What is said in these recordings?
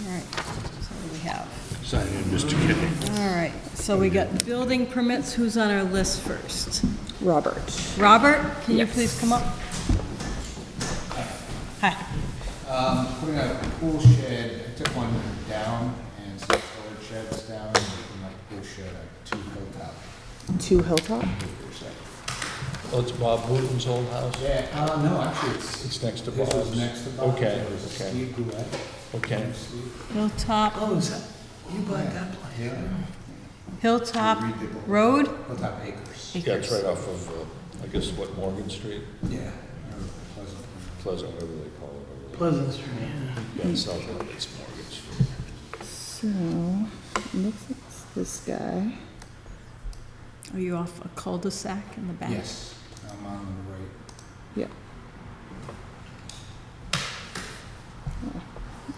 right, so what do we have? Sign in, Mr. Kenny. All right, so we got building permits. Who's on our list first? Robert. Robert, can you Yes. please come up? Hi. Putting a pool shed, I took one down and some storage sheds down, and putting like a pool shed at 2 Hilltop. 2 Hilltop? Oh, it's Bob Wooten's old house? Yeah, no, actually, It's next to this was Bob's? next to Bob's. Okay, It was okay. Steve Goulet. Okay. Steve. Hilltop, Oh, is that, you bought that place? Yeah. Hilltop Road? Hilltop Acres. Yeah, it's right off of, I guess, what, Morgan Street? Yeah. or Pleasant. Pleasant, whatever they call it over there. Pleasant Street. Yeah, south of it's Morgan Street. So, looks like it's this guy. Are you off a cul-de-sac in the back? Yes, I'm on the right. Yeah.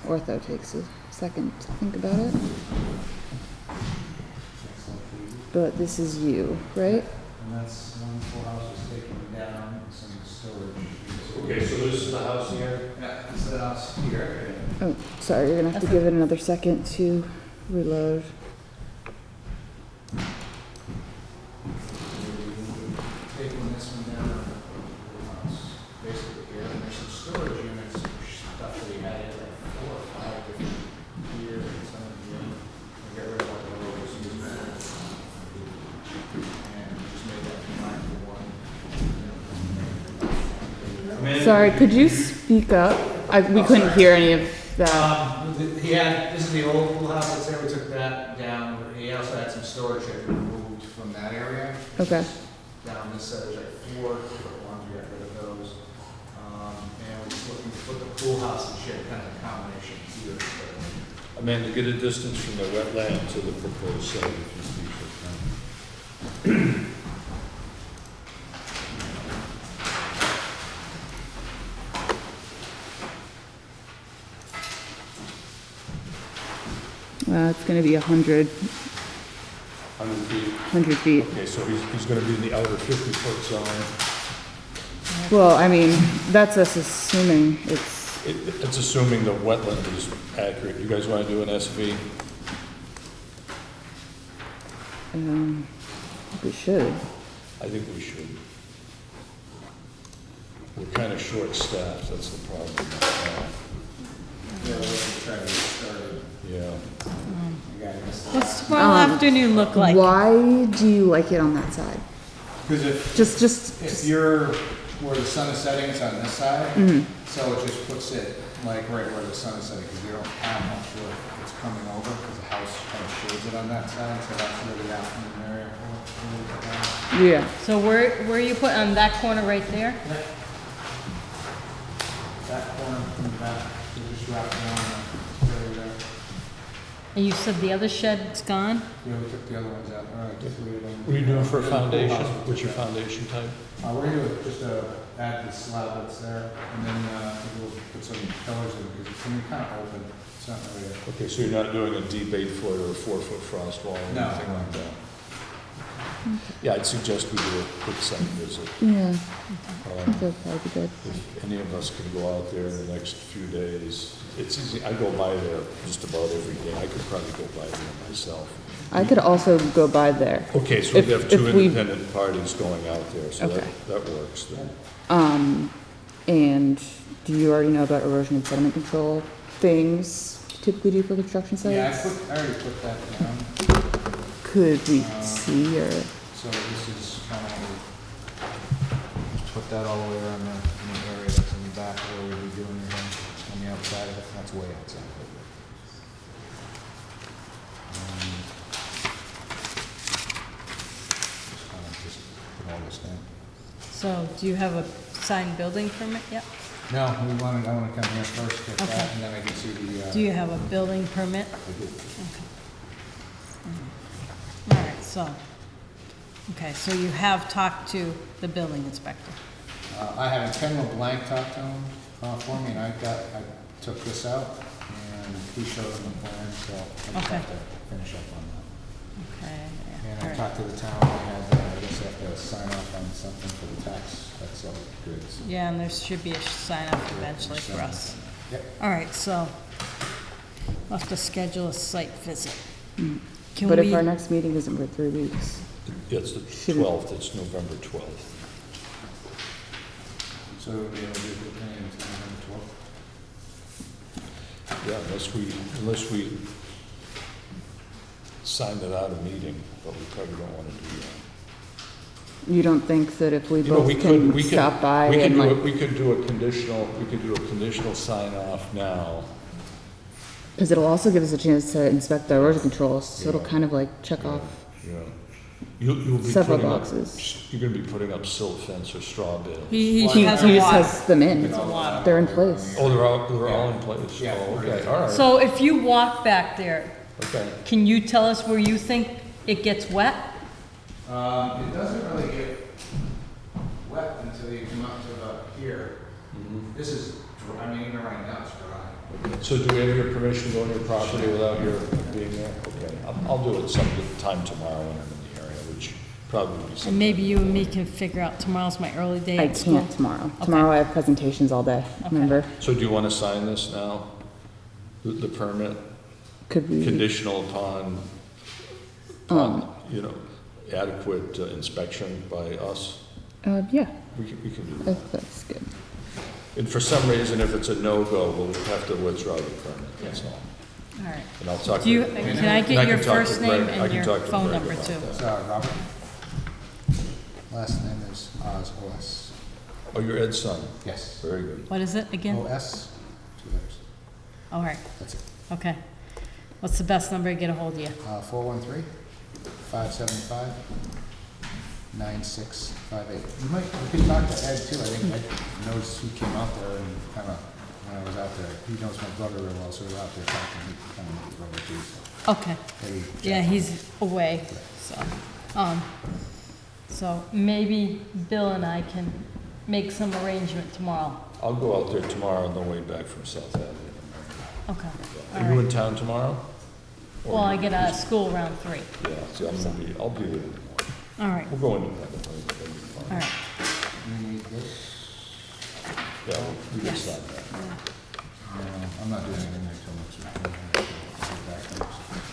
Ortho takes a second to think about it. But this is you, right? And that's one full house was taken down, some storage. Okay, so this is the house here? Yeah, that's the house here. Oh, sorry, you're gonna have to give it another second to reload. Taking this one down, basically here, and there's some storage units, stuff that we had, like 4 or 5 different here, and some of the, we got rid of all the logos, used that. And just made that combined for one. Sorry, could you speak up? We couldn't hear any of that. He had, this is the old pool house that's there, we took that down, he also had some storage that we moved from that area. Okay. Down this side, there's like 4 different ones, we got rid of those. And we're just looking to put the pool house and shed kind of a combination here. Amanda, get a distance from the wetland to the proposed site if you speak so. It's gonna be 100 100 feet. 100 feet. Okay, so he's gonna be in the outer 50-foot zone. Well, I mean, that's us assuming it's, It's assuming the wetland is accurate. You guys wanna do an SV? we should. I think we should. We're kind of short-staffed, that's the problem. Yeah, we're just trying to get started. Yeah. You guys. What's tomorrow afternoon look like? Why do you like it on that side? Because if Just you're where the sun is setting, it's on this side, Mhm. so it just puts it like right where the sun is setting, because you don't have much where it's coming over, because the house kind of shades it on that side, so that's really the afternoon area. yeah. So where you put, on that corner right there? That corner from the back, you just wrap around the there. And you said the other shed's gone? Yeah, we took the other ones out, all right, just leave it in. What are you doing for a foundation? What's your foundation type? We're gonna do just add the slab that's there, and then we'll put some pillars in, because it's gonna be kind of open, it's not really a. Okay, so you're not doing a deep 8-foot or a 4-foot frost wall or No. anything like that? Yeah, I'd suggest we do a quick site visit. Yeah, Um, that'd probably be good. If any of us can go out there in the next few days, it's easy, I go by there just about every day, I could probably go by there myself. I could also go by there. Okay, so we have two if we- independent parties going out there, so Okay. that works then. And do you already know about erosion and sediment control things typically do for construction sites? Yeah, I already put that down, Could we see or? so this is kind of, just put that all the way around in the area that's in the back where we'll be doing it on the outside of it, that's way outside of it. Just kind of just put all this down. So do you have a signed building permit yet? No, I want to come here first, get Okay. that, and then I can see the. Do you have a building permit? I do. All right, so you have talked to the building inspector? I had Ken LeBlanc talk to him for me, and I took this out, and he showed him the plan, so I just Okay. have to finish up on that. Okay. And all I right. talked to the town, I had, I guess I have to sign off on something for the tax, that's all good. So- Yeah, and there should be a sign up eventually for us. Yep. All right, so We'll have to schedule a site visit. Mm. Can But if we- our next meeting isn't for 3 weeks, It's the Shouldn't- 12th, it's November 12th. So we'll be able to do the thing until November 12th? Yeah, unless we sign it out of meeting, but we probably don't want to do that. you don't think that if we You know, both can stop by and like, We could do a conditional sign off now. because it'll also give us a chance to inspect the erosion controls, so it'll Yeah. kind of like check off. Yeah. You'll be Several putting up, boxes. you're gonna be putting up silt fence or straw bale. He He has a just lot. has them in. It's a lot. They're in place. Oh, they're all in place? Yeah. Oh, okay, all right, So if you walk back there, okay. can you tell us where you think it gets wet? It doesn't really get wet until you come up to about here. This is, I mean, even right now it's dry. So do we have your permission to go on your property without your being there? Okay, I'll do it sometime tomorrow when I'm in the area, which probably will be And sometime. maybe you and me can figure out, tomorrow's my early day I at school. can't tomorrow. Tomorrow I have presentations all day, remember? So do you want to sign this now? The permit, Could we, conditional upon, you know, adequate inspection by us? yeah, We can do I that. think that's good. And for some reason, if it's a no-go, we'll have to withdraw the permit, that's all. All right. And I'll talk to. Do you, and can I I get your can talk to first Greg- name I and can your talk to phone Greg number about too? that. It's Robert. Last name is Oz, O-S. Oh, you're Ed's son? Yes. Very good. What is it again? O-S, 2 letters. All right, That's it. okay. What's the best number to get a hold of you? 413-575-9658. You could talk to Ed too. I think Ed knows who came out there and kind of, when I was out there, he knows my brother real well, so we were out there talking, he kind of knew my brother too, so Okay, maybe. yeah, he's away, so maybe Bill and I can make some arrangement tomorrow. I'll go out there tomorrow on the way back from South Avenue. Okay, Are you all in right. town tomorrow? Or Well, I you- get out of school around 3. Yeah, see, I'll be there in the morning. All right, We'll go independently, but that'll be all fine. right. You need this? Yeah, we can Yes. sign that. I'm not doing anything until next week. I'm gonna get back next week.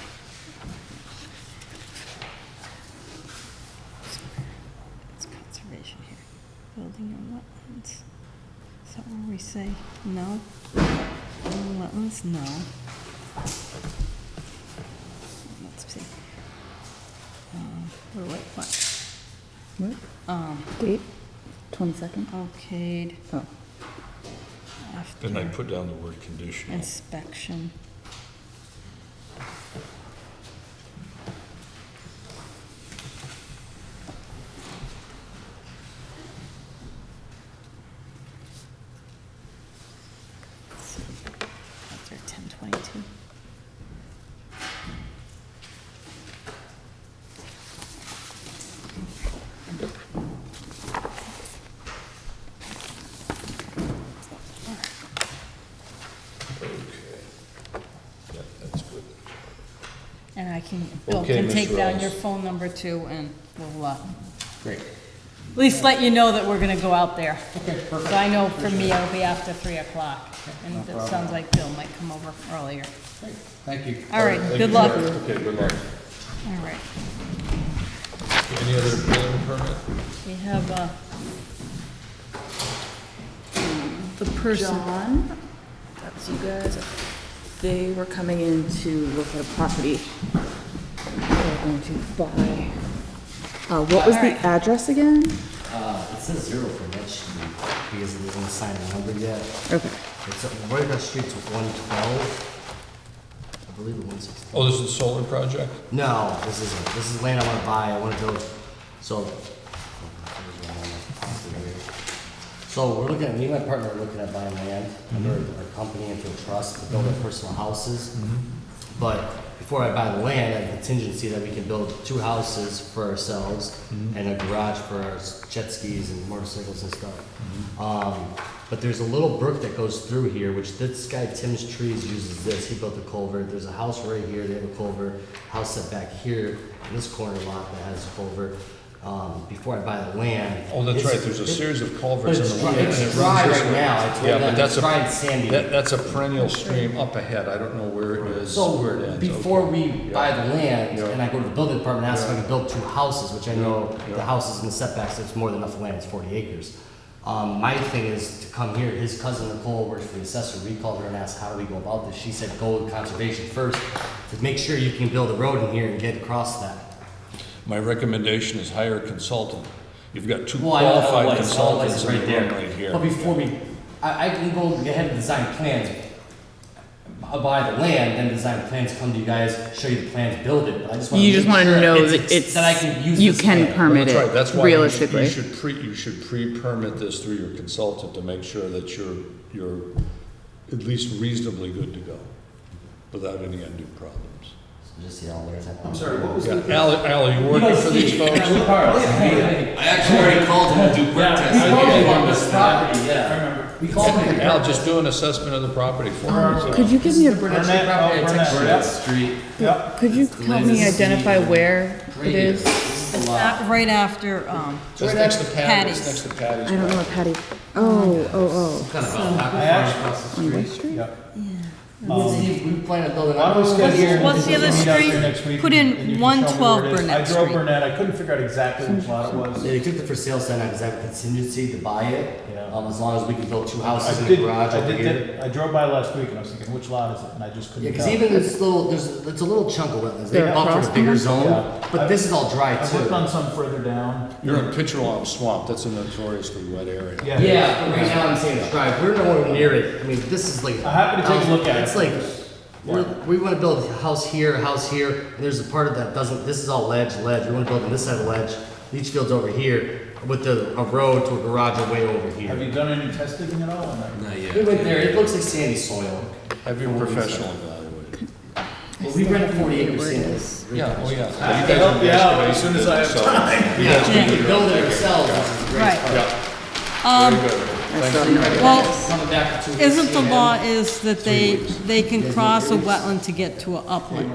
It's conservation here. Building and wetlands. Is that where we say no? Wetlands, no. Let's see. What? What? Date? 22nd? Okayed Oh, And I after put down the word conditional. inspection. After 10:22. Okay. Yeah, that's good. And I can, Bill Okay, can Ms. take down Ross. your phone number too, and we'll, Great. at least let you know that we're gonna go out there. Okay, perfect. So I know for me, it'll be after 3 o'clock, and No it problem. sounds like Bill might come over earlier. Great. Thank you. All right, Thank good you, luck. sir. Okay, good luck. All right, Any other building permit? we have, the person, John, that's you guys. They were coming in to look at a property. They're going to buy. What was the Alright. address again? It says 0 for Mitch Street because it doesn't sign the number yet. Okay. It's right across the street's 112. I believe it 116. Oh, this is a solar project? No, this isn't. This is land I want to buy. I want to build. So we're looking at, me and my partner are looking at buying land under our company into a trust to build our personal houses. But before I buy the land, I have a contingency that we can build 2 houses for ourselves and a garage for our jet skis and motorcycles and stuff. But there's a little brook that goes through here, which this guy, Tim's Trees, uses this. He built a culvert. There's a house right here, they have a culvert. House set back here in this corner lot that has a culvert. before I buy the land. Oh, that's It's- right, there's a it- series of But culverts in it's the dry, way, and it's it dry runs this right way. now. I told Yeah, them but that's it's dry and sandy. that's a perennial stream up ahead, I don't know where it is, So where it ends. before Okay. we Yeah. buy the land Yeah. and I go to the building department and ask if I Yeah. can build 2 houses, which I know Yeah. the house is in the setbacks, it's more than enough land, it's 40 acres. My thing is to come here, his cousin Nicole works for the assessor, we called her and asked, how do we go about this? She said, go with conservation first, to make sure you can build a road in here and get across that. My recommendation is hire a consultant. You've got 2 Well, I know qualified Elway's consultants in right the there. room right here. But before I can go ahead and design plans, I'll buy the land, then design plans, come to you guys, show you the plans, build it, but I just wanna You make just wanna sure know that it's, that I can use you this can land. permit That's right, it that's why realistically. you should pre-permit this through your consultant to make sure that you're at least reasonably good to go, without any undue problems. Just see how it works out. I'm sorry, what was Yeah, the? Al, you working for these folks? I actually already called him to do quick tests. I I called him did. on this property, I yeah. remember. We called him. Al, just do an assessment of the property for me. Could you give me a, Burnett Street property, I Burnett, texted you yep. the street. Yep. could you help me identify where Right it here. is? This is the lot. Right after, That's next to Patty's, Patty's. next to Patty's. I don't know what Patty, oh, Kind of back I actually- across the on street. West Street? Yep. Steve, we plan on building. I was scheduled. What's the to other meet out there street? next week, Put in and you can 112 tell me where it is. Burnett I drove Street. Burnett, I couldn't figure out exactly which lot it was. Yeah, they took the for sale sign out because I have a contingency to buy it. Yeah. As long as we can build 2 I houses in a did, garage I over did, here. that- I drove by last week and I was thinking, which lot is it? And I just Yeah, couldn't because tell. even this little, it's a little chunk of wetlands. They They're buffered across a bigger them? zone, Yeah. but this is all dry I worked on too. some further down. You're in Pitcherlong Swamp, that's a notoriously wet area. Yeah. Yeah, but right now I'm saying it's dry. We're nowhere near it. I mean, this is like. I'm happy to take a look at it. It's like, Yeah. we want to build a house here, and there's a part of that doesn't, this is all ledge. We want to build on this side of the ledge. Leach field's over here with a road to a garage way over Have here. you done any test digging at all? or not? We went there, it looks like sandy soil. Have your professional evaluated. Well, we rent 40 acres where it sandy. is. Yeah, oh yeah. I can help you out as soon as I have time. Yeah, we can build it ourselves, which is great. Right. Yeah, very good. I still have no idea. Well, Coming back to. isn't the law is that they can cross a wetland to get to an upland?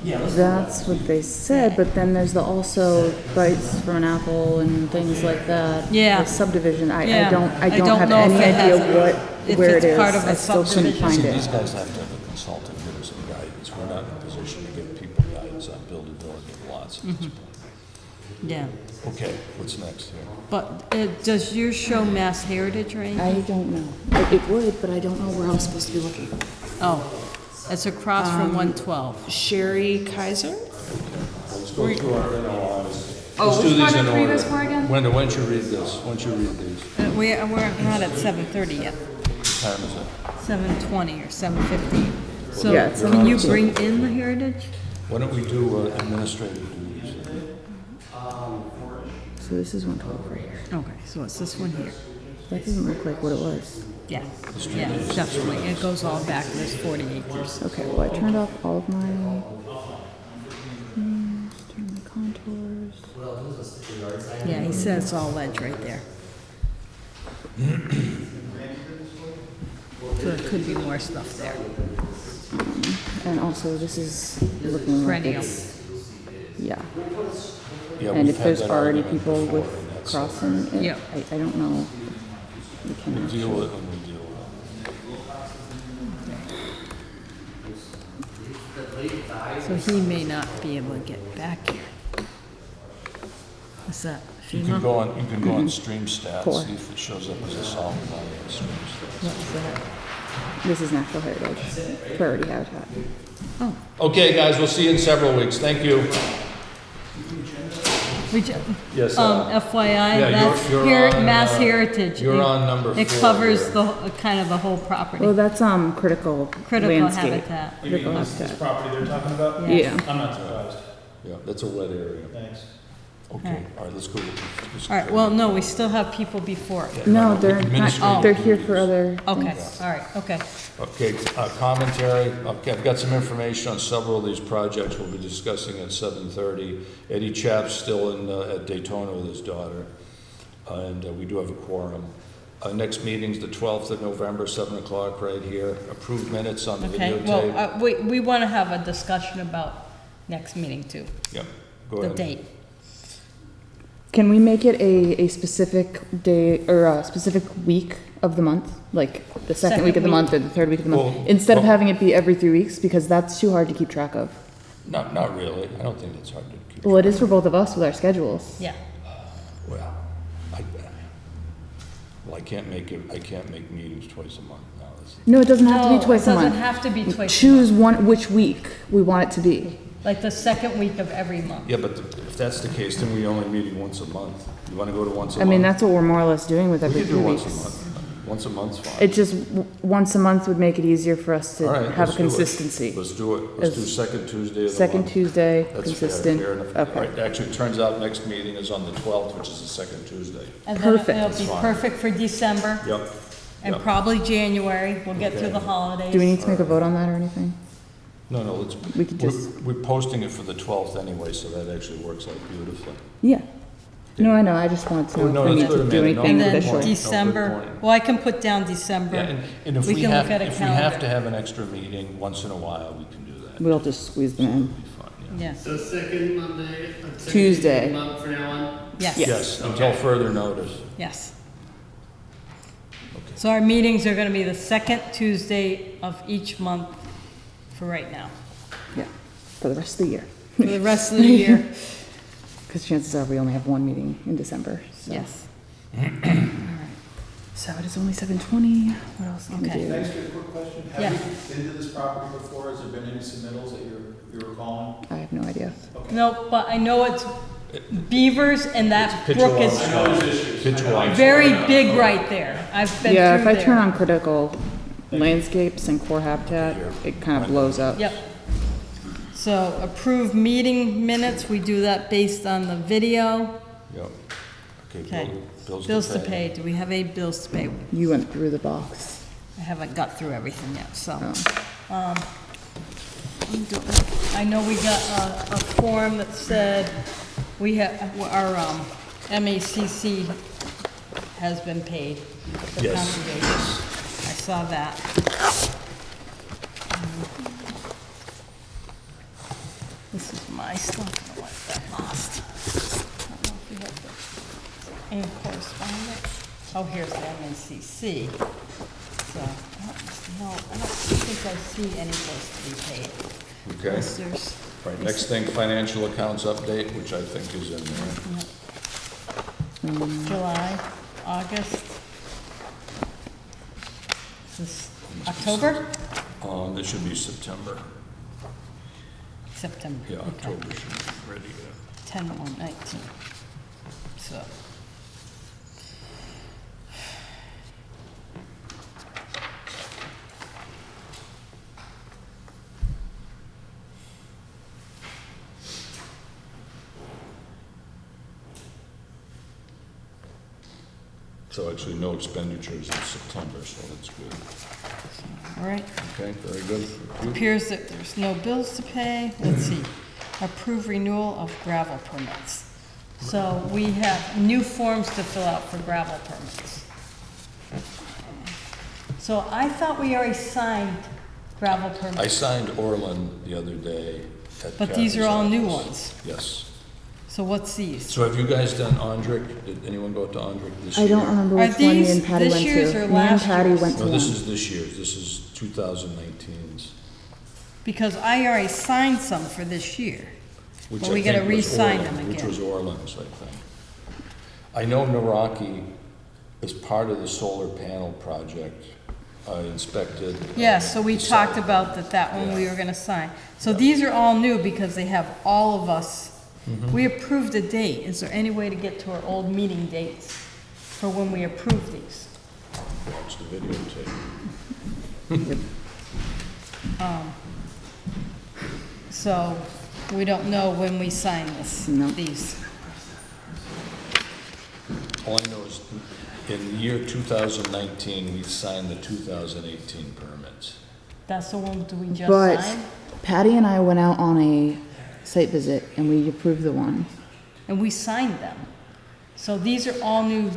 Yeah, let's. That's what they said, but then there's the also bites from an apple and things like that. Yeah. The subdivision, I Yeah. don't I don't have know if any it has idea what, if where it's it is. part of a I still couldn't subdivision. find See, these it. guys have to have a consultant give us some guidance. We're not in a position to give people guidance on buildability of lots at this point. Yeah, Okay, what's next here? but does yours show Mass Heritage or anything? I don't know. It would, but I don't know where I'm supposed to be looking. Oh, it's across from 112. Sherry Kaiser? Let's go through our NOIs. Oh, Let's do which these in project were you order. guys for again? Why don't you read this? Why don't you read these? We're not at 7:30 yet, What time is it? 7:20 or 7:15. So Yeah, it's can you 7:15. bring in the Heritage? Why don't we do administrative duties? So this is 112 right here. Okay, so it's this one here. That doesn't look like what it was. Yeah, yeah, definitely. It goes all back, there's 40 acres. Okay, well, I turned off all of my, turn my contours. Yeah, he says it's all ledge right there. So there could be more stuff there. And also, this is looking like Perennial. it's, yeah. Yeah, And we've if had there's that already argument people before, with and that's- crossing it, Yeah. I don't know. We can We deal actually, with it when we deal with So he may not be able to get back here. What's that, it. You can go FEMA? on, you can go on stream stats, Four. see if it shows up as a solid line on stream stats. What's that? this is natural heritage, priority habitat. Oh, Okay, guys, we'll see you in several weeks. Thank you. we ju- Yes, FYI, yeah, that's you're here, on, Mass uh, Heritage. you're on number It 4 covers here. the, kind of the whole property. Well, that's, critical Critical landscape. habitat. You mean Critical this habitat. property they're talking about? Yeah. Yeah. I'm not surprised. Yeah, that's a wet area. Thanks. Okay, all right, let's go. All right, well, no, we still have people before it. No, they're Administrative not, they're here for other Okay, things. all right, okay. Okay, commentary, okay, I've got some information on several of these projects we'll be discussing at 7:30. Eddie Chapp's still in, at Daytona with his daughter, and we do have a quorum. Next meeting's the 12th of November, 7 o'clock, right here. Approved minutes on the Okay, videotape. well, we want to have a discussion about next meeting too, Yep, go the ahead. date. Can we make it a specific day or a specific week of the month? Like the second week of the month or the third week of the month? Well, Instead of well- having it be every 3 weeks, because that's too hard to keep track of. Not really. I don't think that's hard to keep. Well, it is for both of us with our schedules. Yeah. Well, I can't make meetings twice a month now. No, it doesn't have to No, be twice a it doesn't month. have to be twice a month. Choose which week we want it to be. Like the second week of every month. Yeah, but if that's the case, then we only meeting once a month. You wanna go to once a I month? mean, that's what we're more or less doing with We every can 2 do weeks. once a month. Once a month's fine. It just, once a month would make it easier for us All to right, have a let's do it. consistency. Let's do it. Let's do As- second Tuesday of the Second month. Tuesday, That's consistent. fair enough. Okay. Right, actually, it turns out next meeting is on the 12th, which is the second Tuesday. And then Perfect. it'll That's be fine. perfect for December Yep. and Yep. probably January. We'll get through Okay. the holidays. Do we need to make a vote on that or anything? No, We could just- we're posting it for the 12th anyway, so that actually works out beautifully. Yeah. No, I know, I just wanted to Oh, know no, if we that's need good, to do Amanda. No, anything And then good officially. point. December, point. well, I can put down December. Yeah, and if We we can have, look at a if we have calendar. to have an extra meeting once in a while, we can do that. We'll just squeeze them in. It'll be fun, yeah. Yes, So second Monday, second Tuesday. month from now on? yes, Yes, until further notice. yes. Okay. So our meetings are gonna be the second Tuesday of each month for right now, Yeah, for the rest of the year. for the rest of the year, Because chances are we only have one meeting in December, so. yes. So it is only 7:20. What else can we Okay. do? Can I ask you a quick question? Yeah. Have you been to this property before? Has there been any submittals that you're recalling? I have no idea. No, but I know it's beavers and that brook is Pitchwise. very big right there. I've been through Yeah, if I there. turn on critical landscapes and core habitat, it kind of blows up. Yep. So approve meeting minutes, we do that based on the video. Yep. Okay. Okay, Bills to pay, do we have any bills to pay? You went through the box. I haven't got through everything yet, so. Oh. I know we got a form that said we have, our MACC has been paid for Yes. conservation. I saw that. This is my stuff, I don't want that lost. I don't know if we have the, any correspondence. Oh, here's the MACC. So, I don't think I see any bills to be paid. Okay. Unless there's, Right, next thing, financial accounts update, which I think is in there. July, August. Is this October? It should be September. September. Yeah, okay. October should be ready. 10/1/19. So. So actually, no expenditures in September, so that's good. All right, Okay, very good. You? appears that there's no bills to pay. Let's see. Approve renewal of gravel permits. So we have new forms to fill out for gravel permits. So I thought we already signed gravel I permits, signed Orland the other day at but these are Kathy's all new office. ones. Yes. So what's these? So have you guys done Andrick? Did anyone go to Andrick this year? I don't remember Are which one me these and Patty this went year's to. or Me and last Patty year's? went to No, one. this is this year's. This is 2019's. Because I already signed some for this year. Which But I we gotta think was re-sign Orland, them Which again. was Orland's, I think. I know Naraki, as part of the solar panel project, inspected. Yeah, so we the talked site. about that one we Yeah. were gonna sign. So Yeah. these are all new because they have all of us. Mm-hmm. We approved a date. Is there any way to get to our old meeting dates for when we approve these? Watch the videotape. So we don't know when we sign this, No. these. All I know is in the year 2019, we signed the 2018 permits. That's the one, do we just But sign? Patty and I went out on a site visit and we approved the one. And we signed them. So these are all new,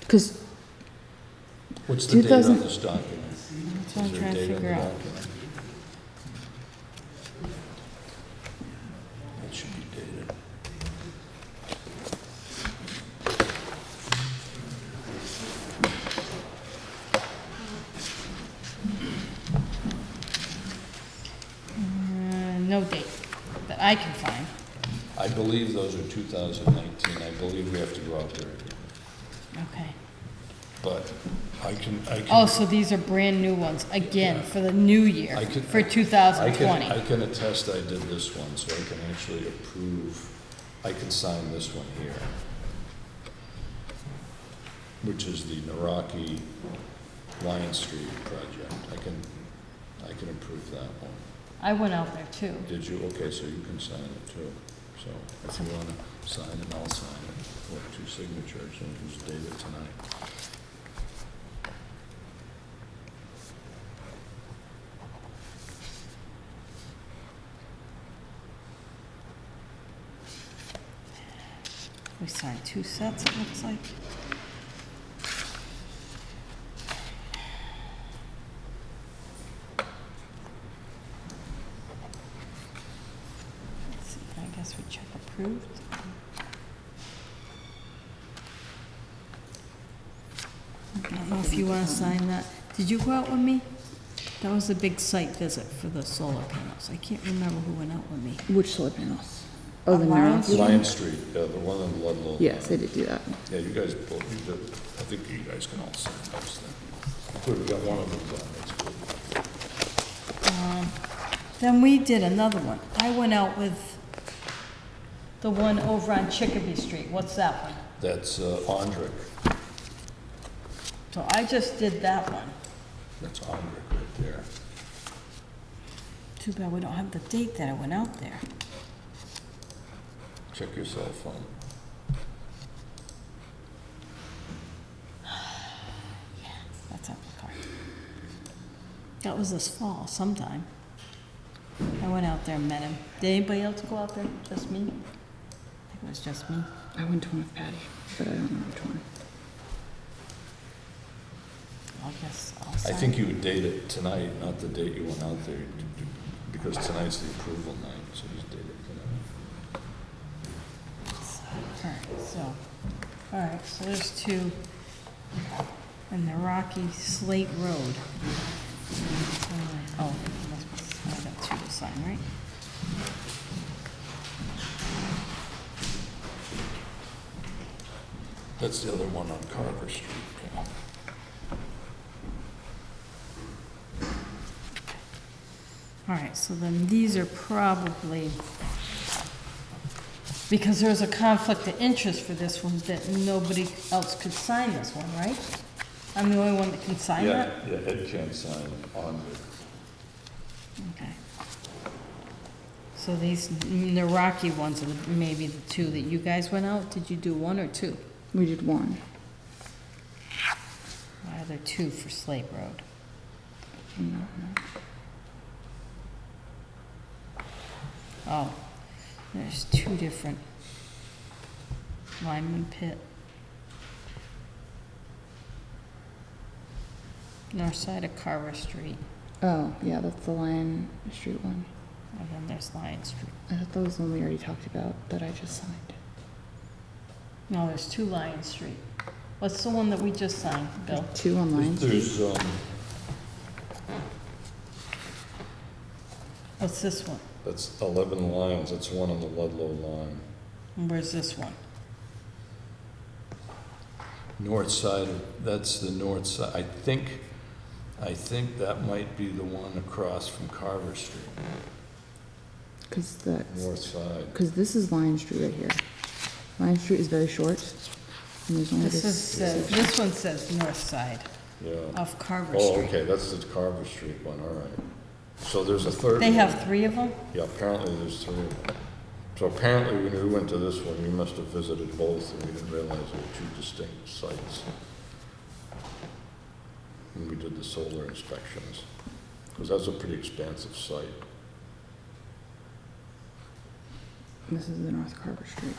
Because What's the date on 2000 this document? that's what I'm Is there a trying to date on figure the out. document? It should be dated. believe those are 2019. I believe we have to go out there again. Okay. But I can. Oh, so these are brand-new ones, again, for the new year, I could- for 2020. I can attest I did this one, so I can actually approve, I can sign this one here, which is the Naraki Lion Street project. I can approve that one. I went out there too. Did you? Okay, so you can sign it too. So if you want to sign it, I'll sign it. Or 2 signatures, and just date it tonight. We signed 2 sets, it looks like. Let's see, I guess we check approved. I don't know if you want to sign that. Did you go out with me? That was a big site visit for the solar panels. I can't remember who went out with me. Which solar panels? Oh, the Lion Narrows? Lion Street, the one in Ludlow. Yes, I did do that. Yeah, you guys both, you did, I think you guys can all sign those then. Good, we got one of them done, that's good. Then we did another one. I went out with the one over on Chicopee Street. What's that one? That's Andrick, So I just did that one. that's Andrick right there. Too bad we don't have the date that I went out there. Check your cell phone. That's up the car. That was this fall sometime. I went out there and met him. Did anybody else go out there? Just me? I think it was just me. I went to one with Patty, but I don't know which one. I guess I'll I sign. think you would date it tonight, not the date you went out there, because tonight's the approval night, so just date it tonight. All right, so there's 2. And the Rocky Slate Road. Oh, I got 2 to sign, right? That's the other one on Carver Street, yeah. All right, so then these are probably, because there's a conflict of interest for this one, that nobody else could sign this one, right? I'm the only one that can sign that? Yeah, Ed can't sign Andrick. Okay. So these, the Rocky ones are maybe the 2 that you guys went out? Did you do 1 or 2? We did 1. Why are there 2 for Slate Road? Oh, there's 2 different. Lyman Pit. North side of Carver Street, Oh, yeah, that's the Lion Street one. and then there's Lion Street. I thought that was the one we already talked about that I just signed. No, there's 2 Lion Street. What's the one that we just signed, Bill? 2 on Lion Street. There's, What's this one? that's 11 Lions, that's one on the Ludlow line. And where's this one? North side, that's the north side, I think that might be the one across from Carver Street, Because that's, north side. because this is Lion Street right here. Lion Street is very short, and there's only This is, this one says north side Yeah. of Carver Oh, Street. okay, that's the Carver Street one, all right. So there's a third. They one. have 3 of them? Yeah, apparently there's 3 of them. So apparently when we went to this one, we must have visited both and we didn't realize there were 2 distinct sites. When we did the solar inspections, because that's a pretty expansive site. This is the North Carver Street.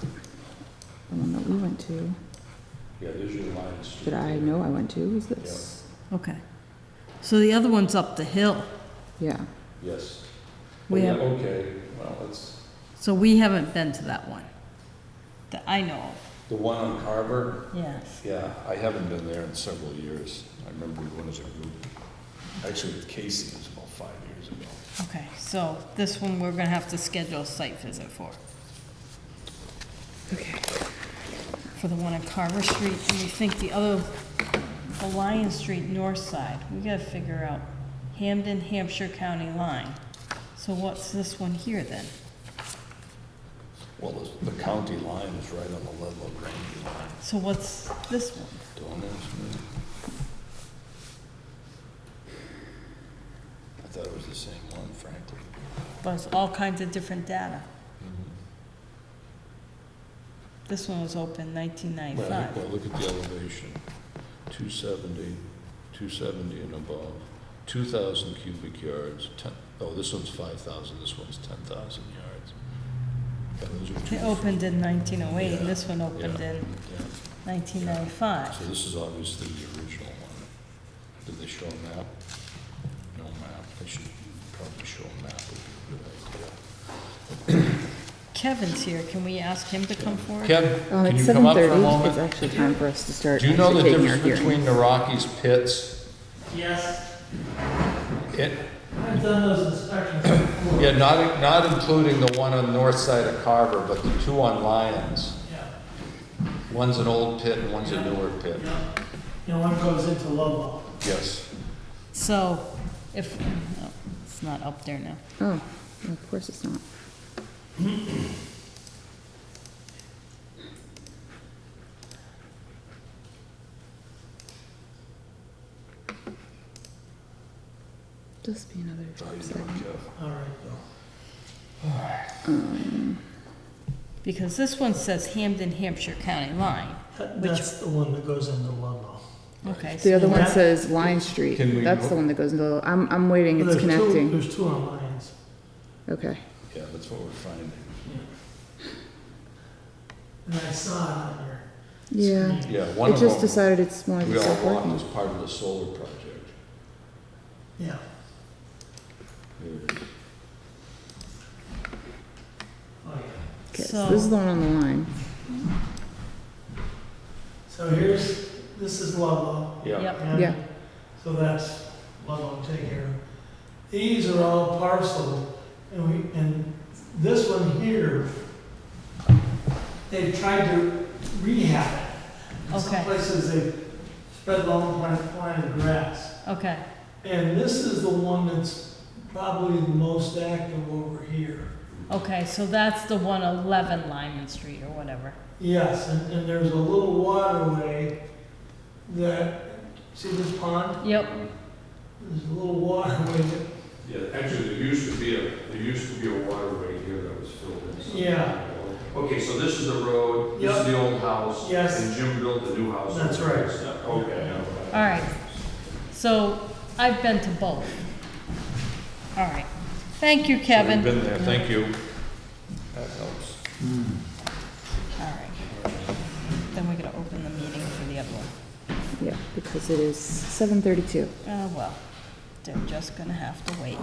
The one that we went to, Yeah, there's your line street. that I know I went to, is this. Okay. So the other one's up the hill. Yeah. Yes. We Oh, yeah, have- okay, well, that's, So we haven't been to that one that I know of. the one on Carver, Yes. yeah, I haven't been there in several years. I remember we went as a group. Actually, with Casey, it was about 5 years ago. Okay, so this one we're gonna have to schedule a site visit for. Okay. for the one on Carver Street, and we think the Lion Street north side, we gotta figure out Hamden, Hampshire County line. So what's this one here then? Well, the county line is right on the level of Granby line. So what's this one? Don't ask me. I thought it was the same one, frankly. But it's all kinds of different data. This one was open Well, 1995. look at the elevation, 270 and above, 2,000 cubic yards, this one's 5,000, this one's 10,000 yards. Yeah, those are two It opened in 1908, and this one Yeah, opened in yeah. 1995. So this is obviously the original one. Did they show a map? No map. They should probably show a map, would be a good idea. Kevin's here, can we ask him to come forward? Kev, can It's you come up for a 7:30. It's moment? actually time for us to start. Do you know the actually taking our difference hearing. between the Rockies pits? Yes, It, I've done those inspections before. yeah, not including the one on the north side of Carver, but the two on Lyons. Yeah, One's an old pit and one's a newer pit. yeah. You know, one goes into Ludlow. Yes. So, if, no, it's not up there now. Oh, of course it's not. Just be another How you doing, second. Kev? All right, Because this one says Hamden, Hampshire County line. That's the one that goes into Ludlow. Okay, The so other one that- says Line Street. Can we- That's the one that goes into, I'm waiting, it's There's two- connecting. There's two on Lions. Okay. Yeah, that's what we're finding. And I saw it on your Yeah. screen. Yeah, one It of just them, decided it's wanted we to all stop walked working. as part of the solar project. Yeah. There it is. Oh, yeah. Okay, So- so this is the one on the line. So this is Ludlow. Yeah. Yep. and Yeah. So that's Ludlow take care of. These are all parceled, and this one here, they've tried to rehab it. In some Okay. places they spread lawn, planted grass. Okay, And this is the one that's probably the most active over here. okay, so that's the 111 Lyman Street or whatever. Yes, and there's a little waterway that, see this pond? Yep, There's a little waterway that, Yeah, actually, there used to be a waterway here that was filled in. Yeah. Okay, so this is the road, this is Yep. the old house. Yes. And Jim built the new house. That's right. Okay. all right. So I've been to both. All right. Thank you, So Kevin. we've been there, thank you. That helps. All right. Then we're gonna open the meeting for the other one. Yeah, because it is 7:32. Well, they're just gonna have to wait.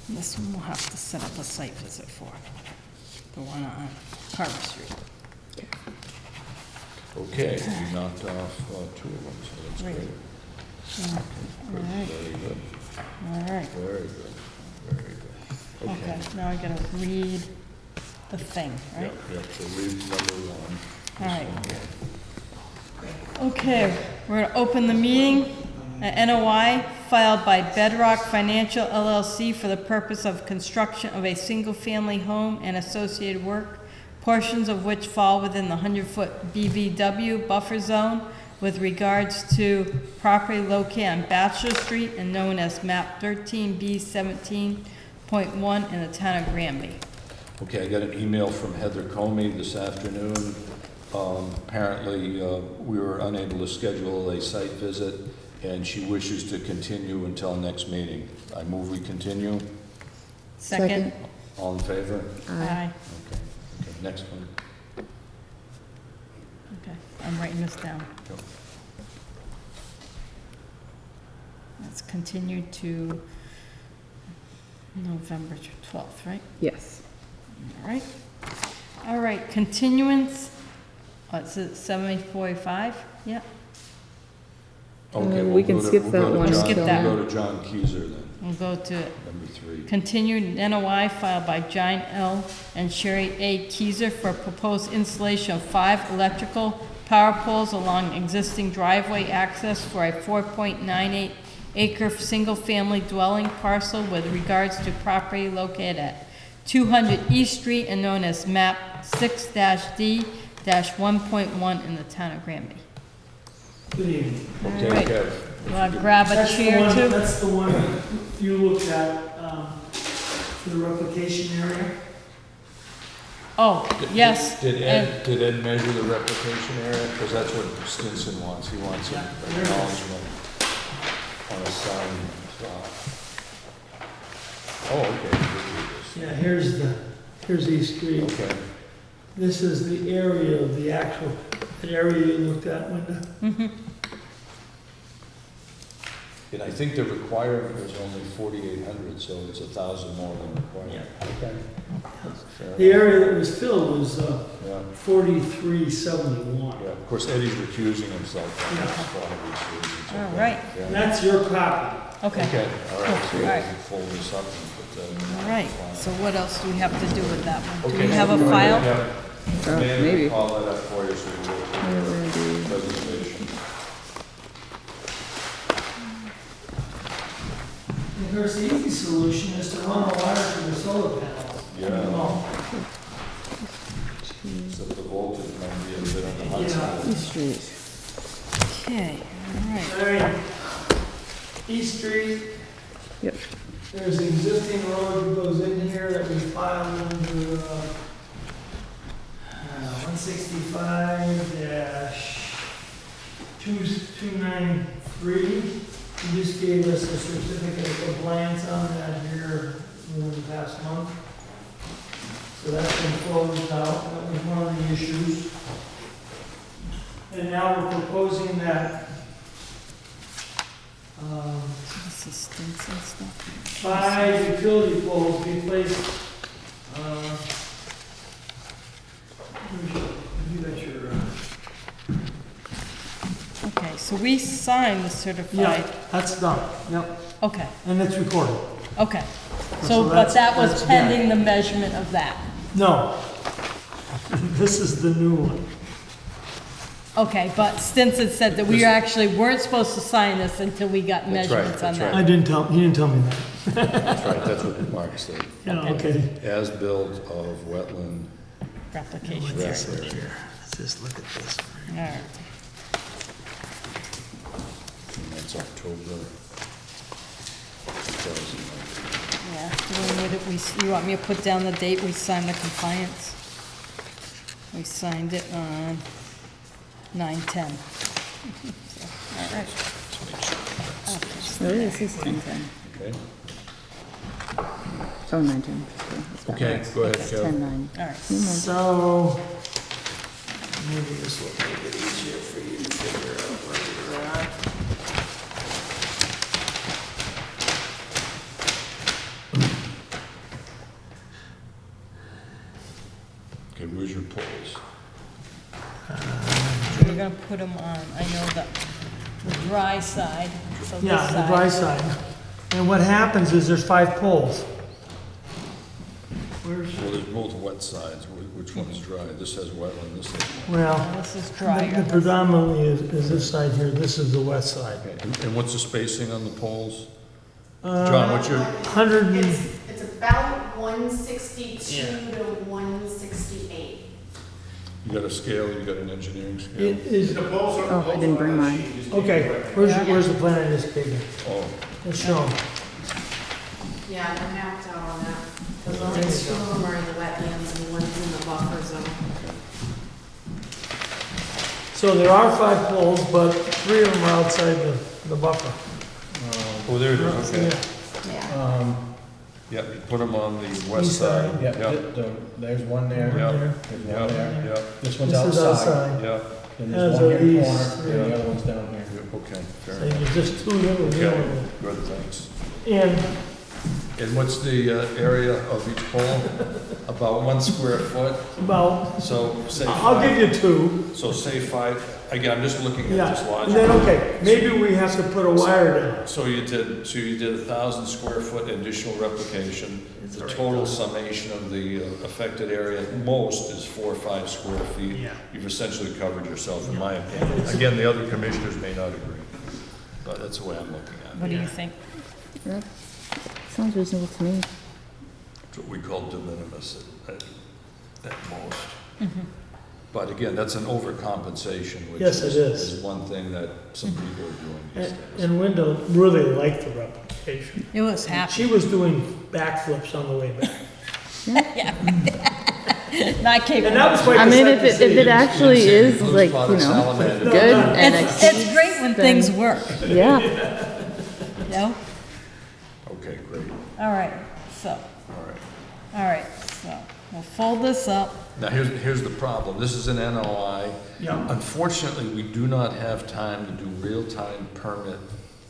This one we'll have to set up a site visit for, the one on Carver Street. Okay, you knocked off two of them, so that's Great. great. Yeah. All right, Very good, all right. very good, very good. Okay, now I gotta read the thing, right? Yep, yep, so read number one. All right. Okay, we're gonna open the meeting. NOI filed by Bedrock Financial LLC for the purpose of construction of a single-family home and associated work, portions of which fall within the 100-foot BVW buffer zone with regards to property located on Bachelor Street and known as map 13B 17.1 in the town of Granby. Okay, I got an email from Heather Comey this afternoon. Apparently, we were unable to schedule a site visit, and she wishes to continue until next meeting. I move we continue. Second? All in favor? Aye. Okay, okay, next one. Okay, I'm writing this down. Yep. Let's continue to November 12th, right? Yes. All right. All right, continuance what's it, 7045? Yeah, Okay, we we'll can go to- skip we'll that go to one John- Skip that. We'll go to John Keyser then, we'll go to number 3. continued NOI filed by John L. and Sherry A. Keyser for proposed installation of 5 electrical power poles along existing driveway access for a 4.98 acre single-family dwelling parcel with regards to property located at 200 East Street and known as map 6-D-1.1 in the town of Granby. Good evening. Okay, All right. Kev. You want to grab a That's the chair one- too? That's the one you looked at, for the replication area. Oh, yes. Did and- Ed measure the replication area? Because that's what Stinson wants. He wants an acknowledgement on a sign. Oh, okay. Yeah, here's East Street. Okay. This is the area of the actual, the area you looked at, Linda. And I think the requirement was only 4,800, so it's 1,000 more than required. Okay. Fair The enough. area that was filled was Yeah, 4371. yeah. Of course, Eddie's recusing himself from this for obvious reasons. All Okay. right. Yeah. And that's your copy. Okay, Okay, all right, so All right. we'll fold this up and put that in. all right. So what else do we have to do with that one? Do Okay, we have a so file? yeah, Oh, Amanda maybe. will call that up for you, so you We're will gonna do, presentation. And of course, the easy solution is to run the wire to the solar panels. Yeah. Well, So the voltage might be a bit on the hot Yeah. side. East Street. Okay, all right. All right. East Street, Yep. there's an existing road that goes in here that we filed under, 165-293. You just gave us a certificate of compliance on that here in the past month. So that's been closed out, that was one of the issues. And now we're proposing that, This is stints and stuff. 5 utility poles be placed, you got your, Okay, so we signed the certified, that's done, yep, okay, and it's recorded. okay. So So, but that's- that was that's done. pending the measurement of that. No, this is the new one. Okay, but Stinson said that we actually weren't supposed to sign this until we got That's right, measurements on that's that. He didn't tell me that. That's right, that's what Mark said. Yeah, okay. As built of wetland. Application. Yes. Let's just look at this. All right. And that's October 2019. Yeah, do we need it, you want me to put down the date we signed the compliance? We signed it on 9/10. All right. Oh, this is 10:10. Okay, Oh, 9:10. okay, go ahead, Kev. 10:09. All right. So, maybe this will make it easier for you to figure out where you're at. Okay, where's your poles? We're gonna put them on, I know the dry side, so this Yeah, the dry side. side. And what happens is there's 5 poles. Where's, Well, there's both wet sides. Which one's dry? This has wetland, this has wetland. well, This is the drier. predominantly is this side here, this is the west side. Okay, and what's the spacing on the poles? John, what's your, 100 and, It's about 162 Yeah. to 168. you got a scale, you got an engineering it scale? is, Oh, I didn't bring mine. okay, where's the plan of this bigger? Oh, Let's show 'em. Yeah, they're mapped out on that. Because only 2 of them are in the wetlands and one's in the buffer zone. So there are 5 poles, but 3 of them are outside the buffer. oh, there it is, okay. Yeah. Yep, you put them on the west East side. side. Yeah, Yep, there's one there, Yeah. There. there's yep, one there. yep, This one's This is outside, outside. yep. and there's As one are here in the these, corner, and yeah. the other one's down here. Okay, fair So enough. there's just 2 little, Okay, good, thanks. And And what's the area of each pole? About 1 square foot? About, So say I'll give five. you 2. So say 5, again, I'm just looking Yeah, at this and logic. then, okay, maybe we have to put a wire down. So you did 1,000 square foot additional replication. The total summation of the affected area at most is 4 or 5 square feet. Yeah. You've essentially covered yourself, in my opinion. Again, the other commissioners may not agree, but that's the way I'm looking at it. What do you think? That sounds reasonable to me. It's what we call de minimis at most. But again, that's an overcompensation, which Yes, it is. is one thing that some people are doing these days. And Linda really liked the replication. It was happy. She was doing backflips on the way back. Not capable. And that was quite I the mean, sight if to it, see. if it actually is Blue like, spotted you know, salamander. good and It's great when things work, yeah. you know? Okay, great, All right, so, all right. so we'll fold this up. Now, here's the problem. This is an NOI. Yeah. Unfortunately, we do not have time to do real-time permit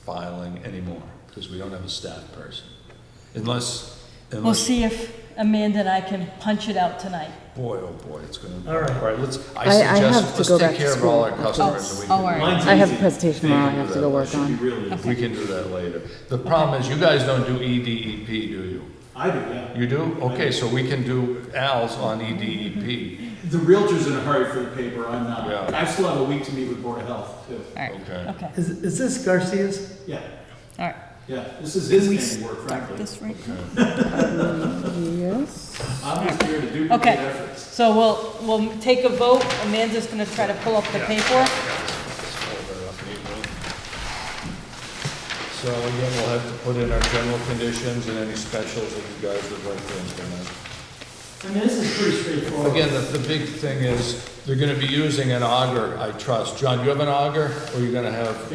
filing anymore because we don't have a staff person. We'll see if Amanda and I can punch it out tonight. Boy, oh boy, it's gonna. All right. All right, I have to let's go take back to care of all our school. customers and we Oh, can. all right. Mine's I have a easy. presentation tomorrow I have to go work Should be on. really easy. We can do that later. The problem is, you guys don't do EDEP, do you? I do, yeah. You do? Okay, so we can do Al's on EDEP. The realtor's in a hurry for the paper, I'm not. Yeah. I still have a week to meet with Board of Health, too. All right, Okay. okay, Is this Garcia's? Yeah, all right. yeah, this is his We handiwork, start frankly. this right Yes. I'm just here to duplicate Okay. efforts. So we'll take a vote. Amanda's gonna try to pull up the paperwork. So again, we'll have to put in our general conditions and any specials that you guys would like to implement. I mean, this is pretty straightforward. Again, the big thing is, they're gonna be using an auger, I trust. John, you have an auger, or you're gonna have,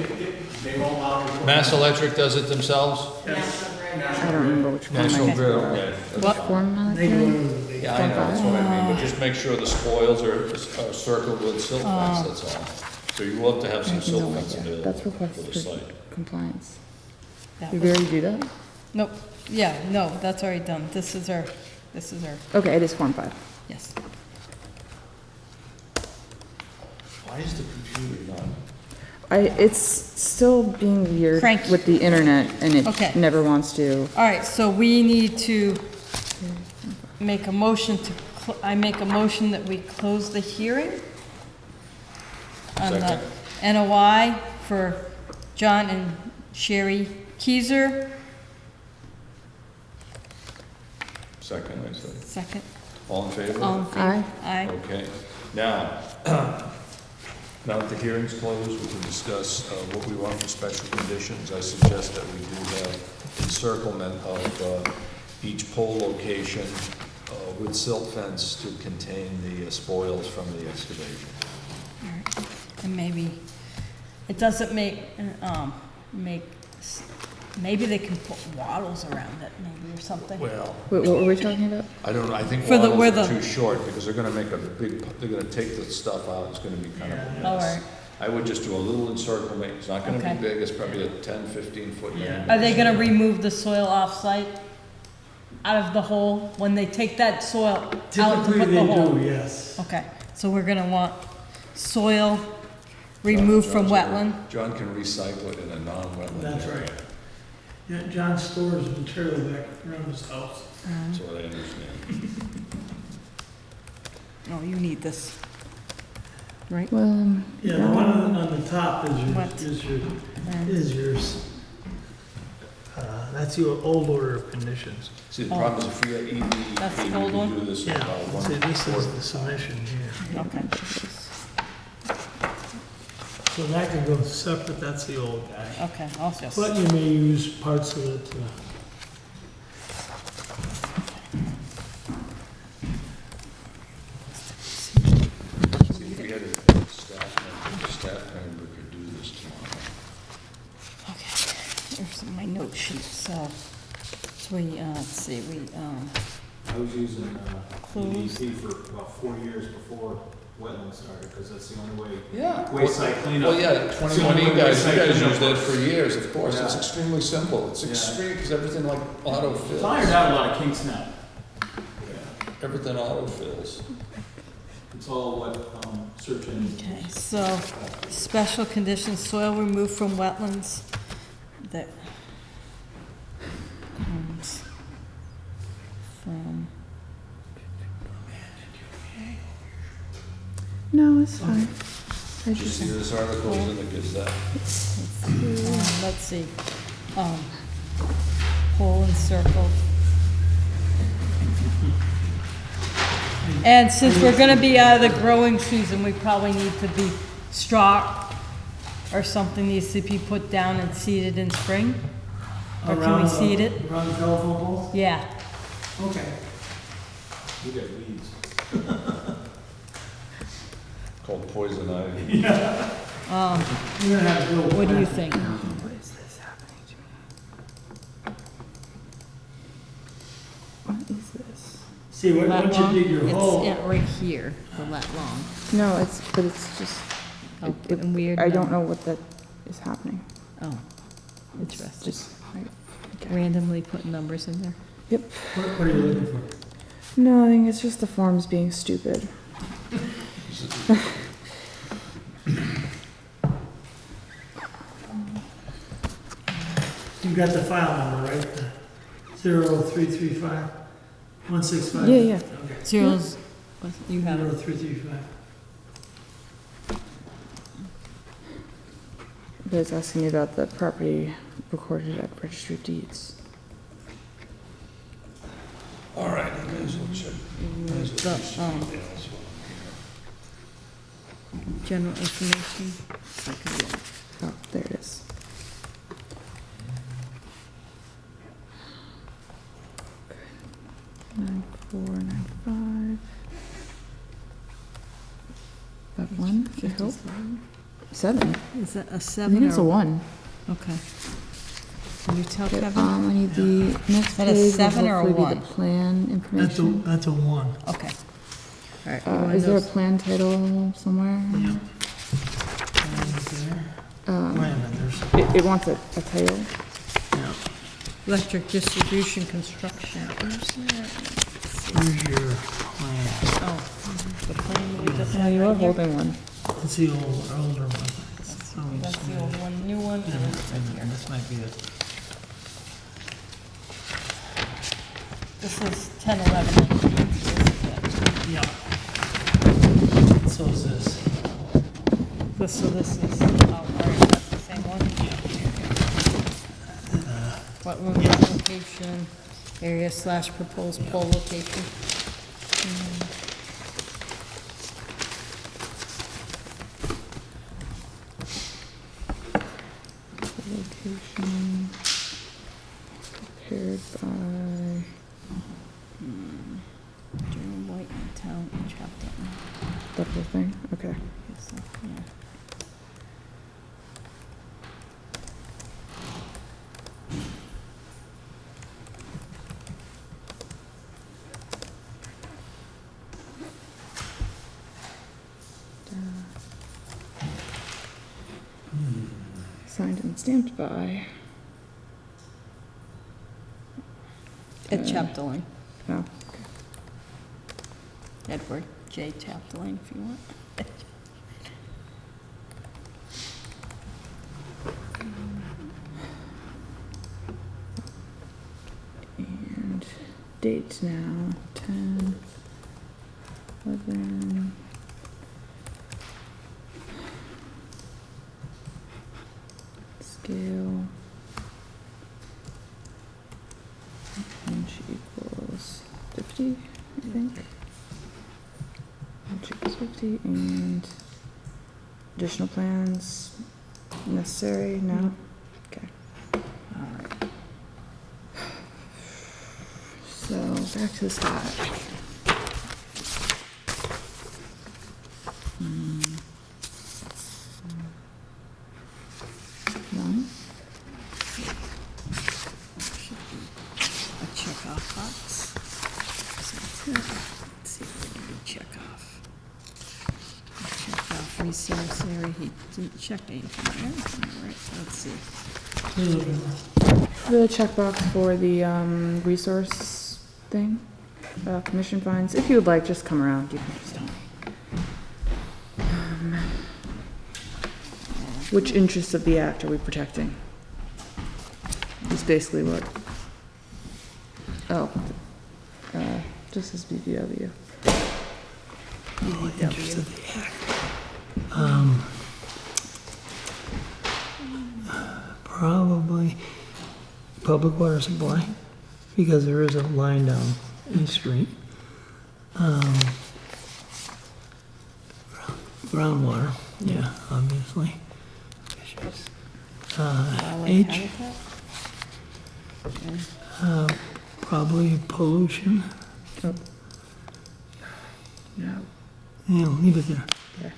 They won't allow me to- Mass Electric does it themselves? I don't remember which one. National I Grid, okay. that's What? fine. Form They go monitoring? into the big. Yeah, I know, that's what I mean, but just make sure the spoils are circled with silt fence, that's all. So you will have to have some Anything silt like fence that. available That's for the requested for site. compliance. That Did we was- already do that? Nope, yeah, no, that's already done. This is our, Okay, it is Form 5. yes. Why is the computer not? It's still being weird Cranky. with the internet and Okay. it never wants to. All right, so we need to make a motion I make a motion that we close the hearing on the Second. NOI for John and Sherry Keiser. Second, I said. Second, All in favor? all in favor? Aye. Aye. Okay, now, now that the hearing's closed, we can discuss what we want for special conditions. I suggest that we do have encirclement of each pole location with silt fence to contain the spoils from the excavation. All right. And maybe, it doesn't maybe they can put wattles around it, maybe, or something. Well, Wait, what were we talking about? I don't know, I think For the- where wattles are the- too short, because they're gonna make a big, they're gonna take the stuff out, it's gonna be kind of a mess. All right. I would just do a little encirclement, it's not gonna Okay. be big, it's probably a 10, 15-foot diameter. Are they gonna remove the soil off-site out of the hole when they take that soil out to Typically, put the they hole? do, yes. Okay, so we're gonna want soil removed from John's wetland. John can recycle it in a non-wetland That's area. right. Yeah, John stores material back around his house. That's what I understand. Oh, you need this. Right? Well, Yeah, the one on the top What? is yours. That's your old order of conditions. See, the problem is if we had That's the EDEP, old we one? could do this in Yeah, about one see, this is quarter. the submission here. Okay. So that can go separate, that's the old guy. Okay, I'll just, But you may use parts of it to. See, if we had a staff member could do this tomorrow. okay, here's my note sheet, so we, let's see, I was using Closed. EDP for about 4 years before wetland started, because that's the only way. Yeah. Wayside cleanup. Well, yeah, It's the 21, only you way guys wayside cleanup used that works. for years, of course. It's Yeah. extremely simple. It's Yeah. extreme, because everything like autofills. It's ironed out a lot of kinks now. Everything autofills. It's all what, search engines. Okay, so, special conditions, soil removed from wetlands that comes from, No, it's fine. I Did you just, see this article in the Gazette? let's see, whole and circled. And since we're gonna be out of the growing season, we probably need to be stocked, or something needs to be put down and seeded in spring? Or can we Around the- seed it? Around the telephone pole? Yeah, Okay. You get weeds. Called Poison Ivy. You're gonna have to build. what do you think? what is this happening to me? What is this? See, Lat once you long? dig your hole, It's right here, the lat long. No, but it's just, Oh, and weird. I don't know what that is happening. Oh, It's interesting. just, right, okay. Randomly putting numbers in there. Yep. what are you looking for? No, I think it's just the forms being stupid. You've got the file number, right? 0335165? Yeah, yeah. Okay. Zeros, you have it. 03335. But it's asking me about the property recorded at Registry of Deeds. All right, I may as well check. May as well The, do something else while I'm here. general information. Second. Oh, there it is. Okay. 9495. That one, I hope. 7. Is that a I 7 think it's a or? 1. Okay. Can you tell Okay, Kevin? I need the next that a page will 7 or a hopefully be 1? the plan information. That's a 1. Okay. All right. you want Is there a those? plan title somewhere? Yep. Wait a minute, there's, It wants a title. yeah, Electric distribution construction. where's your plan? Oh, the plan we just Yeah, had you are right here. holding one. That's the older one. That's the old one, new one, and it's right here. This might be it. This is 10, 11, 19. Yeah. So is this. So this is, oh, all right, that's the same one? What room application, area / proposed pole location. Location prepared by, During White in town, chapter. that whole thing, okay. Yeah. Signed and stamped by, Ed Chapdelaine, oh, Edward J. Chapdelaine, if you want. and date now, 10, 11. Scale. Inch equals 50, I think. Inch equals 50, and additional plans necessary, no? Okay. All right. So, back to the spot. Done? A check off box. Let's see if we can do check off. cemetery, he didn't check anything there. Right, let's see. The checkbox for the resource thing, commission fines. If you would like, just come around. You can just tell me. Which interests of the act are we protecting? Is basically what. Oh, just as BBW. Interest of the act. Probably public water supply, because there is a line down East Street. Groundwater, yeah, obviously. Wildlife H, habitat? probably pollution. Oh. No. Yeah, leave it there.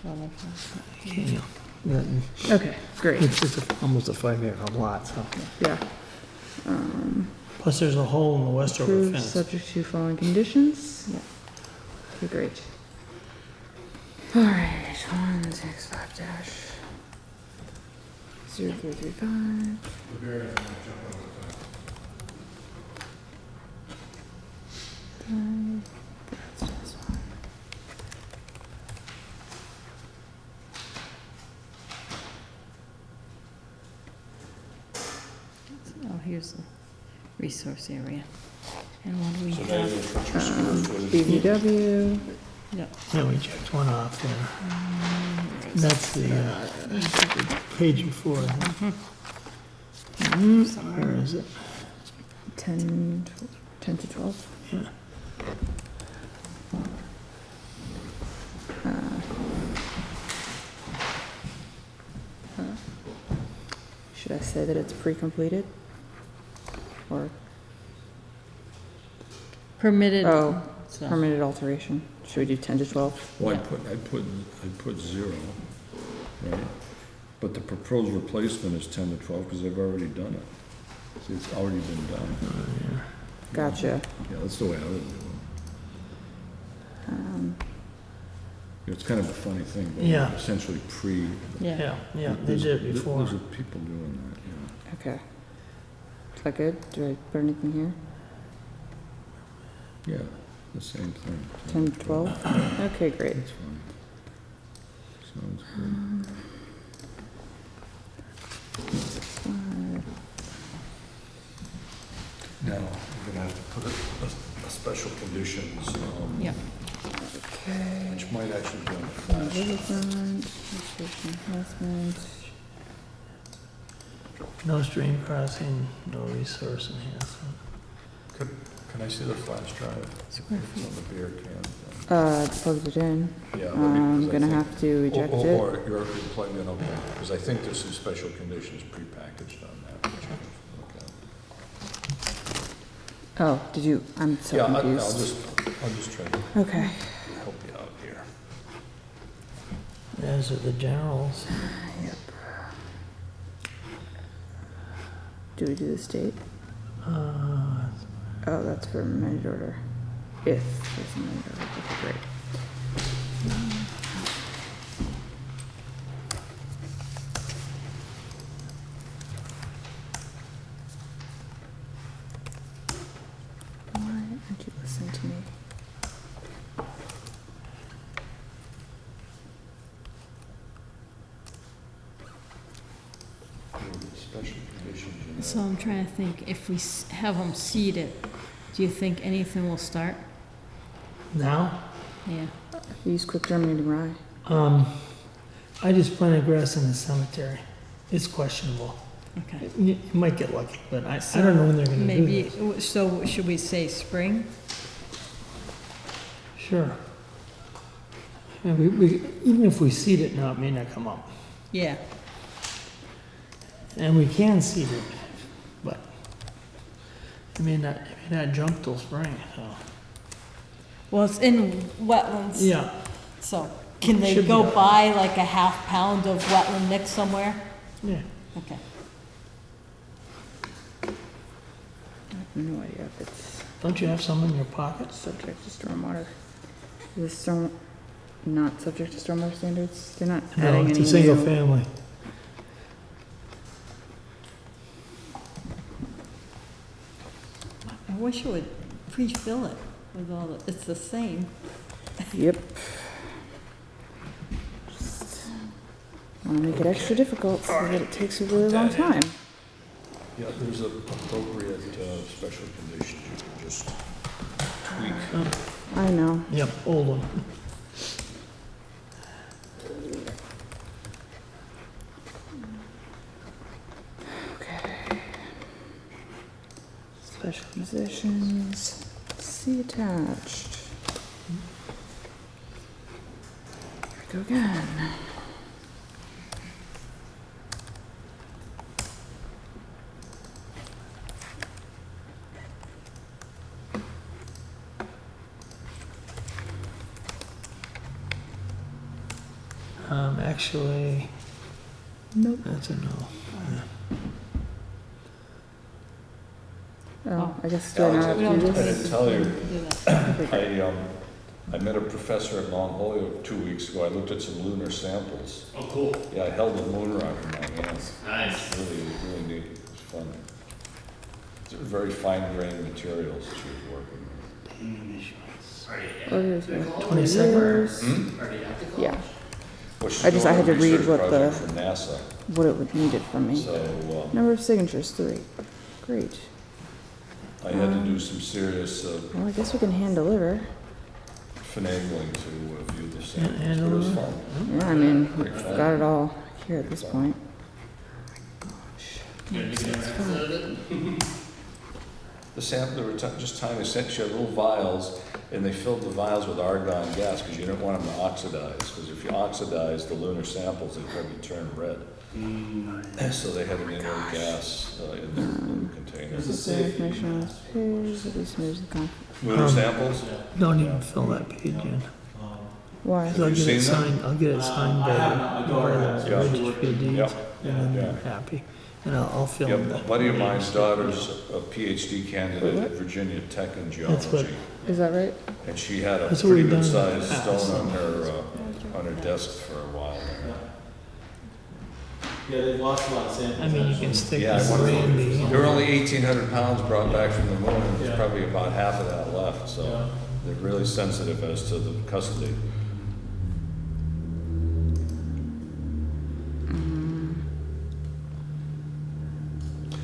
Wildlife habitat. Okay, yeah. Okay, great. It's almost a 5-acre lot, so. Yeah. Plus there's a hole in the westover Approved fence. subject to following conditions. Yeah. Okay, great. All right, 165 dash 0335. Oh, here's the resource area. And what do we So now you're have? gonna put your square footage. BVW. No. Yeah, we checked one off there. That's the page before. Where is it? 10 to 12. Yeah. Should I say that it's pre-completed? Or, Permitted. oh, so- permitted alteration? Should we do 10 to 12? Well, I'd put 0, right? But the proposed replacement is 10 to 12 because they've already done it. See, it's already been done. Gotcha. Yeah, that's the way I would do it. It's kind of a funny thing, but Yeah. essentially Yeah. Yeah, they did it before. There's people doing that, yeah. Okay. Is that good? Do I put anything here? Yeah, the same thing. 10 to 12? Okay, great. That's fine. Sounds good. Now, we're gonna have to put a special conditions, Yeah. Okay. which might actually be on the flash. Riverfront, restriction enhancement. No stream crossing, no resource enhancement. Can I see the flash drive? Square It's on the beer can thing. Plugged it in. Yeah. let me- 'cause I'm I gonna think- have to eject it. Or you're plugged in, okay, because I think there's some special conditions prepackaged on that. which I can look at. Oh, did you, I'm so Yeah, confused. I'll just try to Okay. help you out here. Those are the generals. Yep. Do we do the state? Oh, that's for amended order. If there's an amended order, okay, great. Why aren't you listening to me? Special conditions in So I'm trying to think, if we have them seeded, do you think anything will start? Now, Yeah. Use quick germinating rye. I just planted grass in the cemetery. It's questionable. Okay. You might get lucky, but I don't know when they're gonna do Maybe, this. so should we say spring? Sure. And even if we seed it now, it may not come up. Yeah. And we can seed it, but it may not jump till spring, so. Well, it's in wetlands. Yeah, So can they Should be go all right. buy like a half pound of wetland mix somewhere? yeah. Okay. I have no idea if it's Don't you have some in your pockets? subject to stormwater. The storm, not subject to stormwater standards? They're not No, adding it's any a single new- family. I wish it would pre-fill it with all the, it's the same. Yep. Want to make it extra difficult so that it takes a really long time. Yeah, there's appropriate special conditions you can just tweak. I know. Yep, old one. Okay. Special conditions, see attached. Here we go again. Actually, Nope. that's a no. Oh, I guess do I Alex, not We have don't to do I this? didn't tell you, Do that. I met a professor at Mount Holyoke 2 weeks ago. I looked at some lunar samples. Oh, cool. Yeah, I held the moon rock in my hands. Nice. Really, really neat. It was fun. It's very fine-grained materials that she was working with. Oh, here's my 22nd. years. Already at the college? Yeah, Well, she's I just- doing I had a to read research what the- project for NASA, what it would need it from me. so Number of signatures, 3. Great. I had to do some serious Well, I guess we can hand deliver. finagling to view the samples, and but it was a- fun. Yeah, I mean, we've got it all here at this point. The sample, they were just tiny, she had little vials, and they filled the vials with argon gas, because you didn't want them to oxidize, because if you oxidize the lunar samples, they'd probably turn red. So they had an inert gas in their little containers. This is the information on this page, at least there's the Lunar samples? Don't even fill that page in. Why? 'Cause I'll you get seen it them? signed, I'll get it signed by the Yeah. registry of deeds, Yep. and then Yeah. they're happy. And I'll fill in Yep, a that. buddy of mine's daughter's a PhD candidate at Virginia Tech in That's what- geology, Is that right? and she had a That's what pretty we've done good in the sized past. stone on her desk for a while. Yeah, they've lost a lot of samples. I mean, you can stick Yeah, I this wonder, Granby. there were only 1,800 pounds brought back from the moon, and there's Yeah. probably about half of that left, so Yeah. they're really sensitive as to the custody.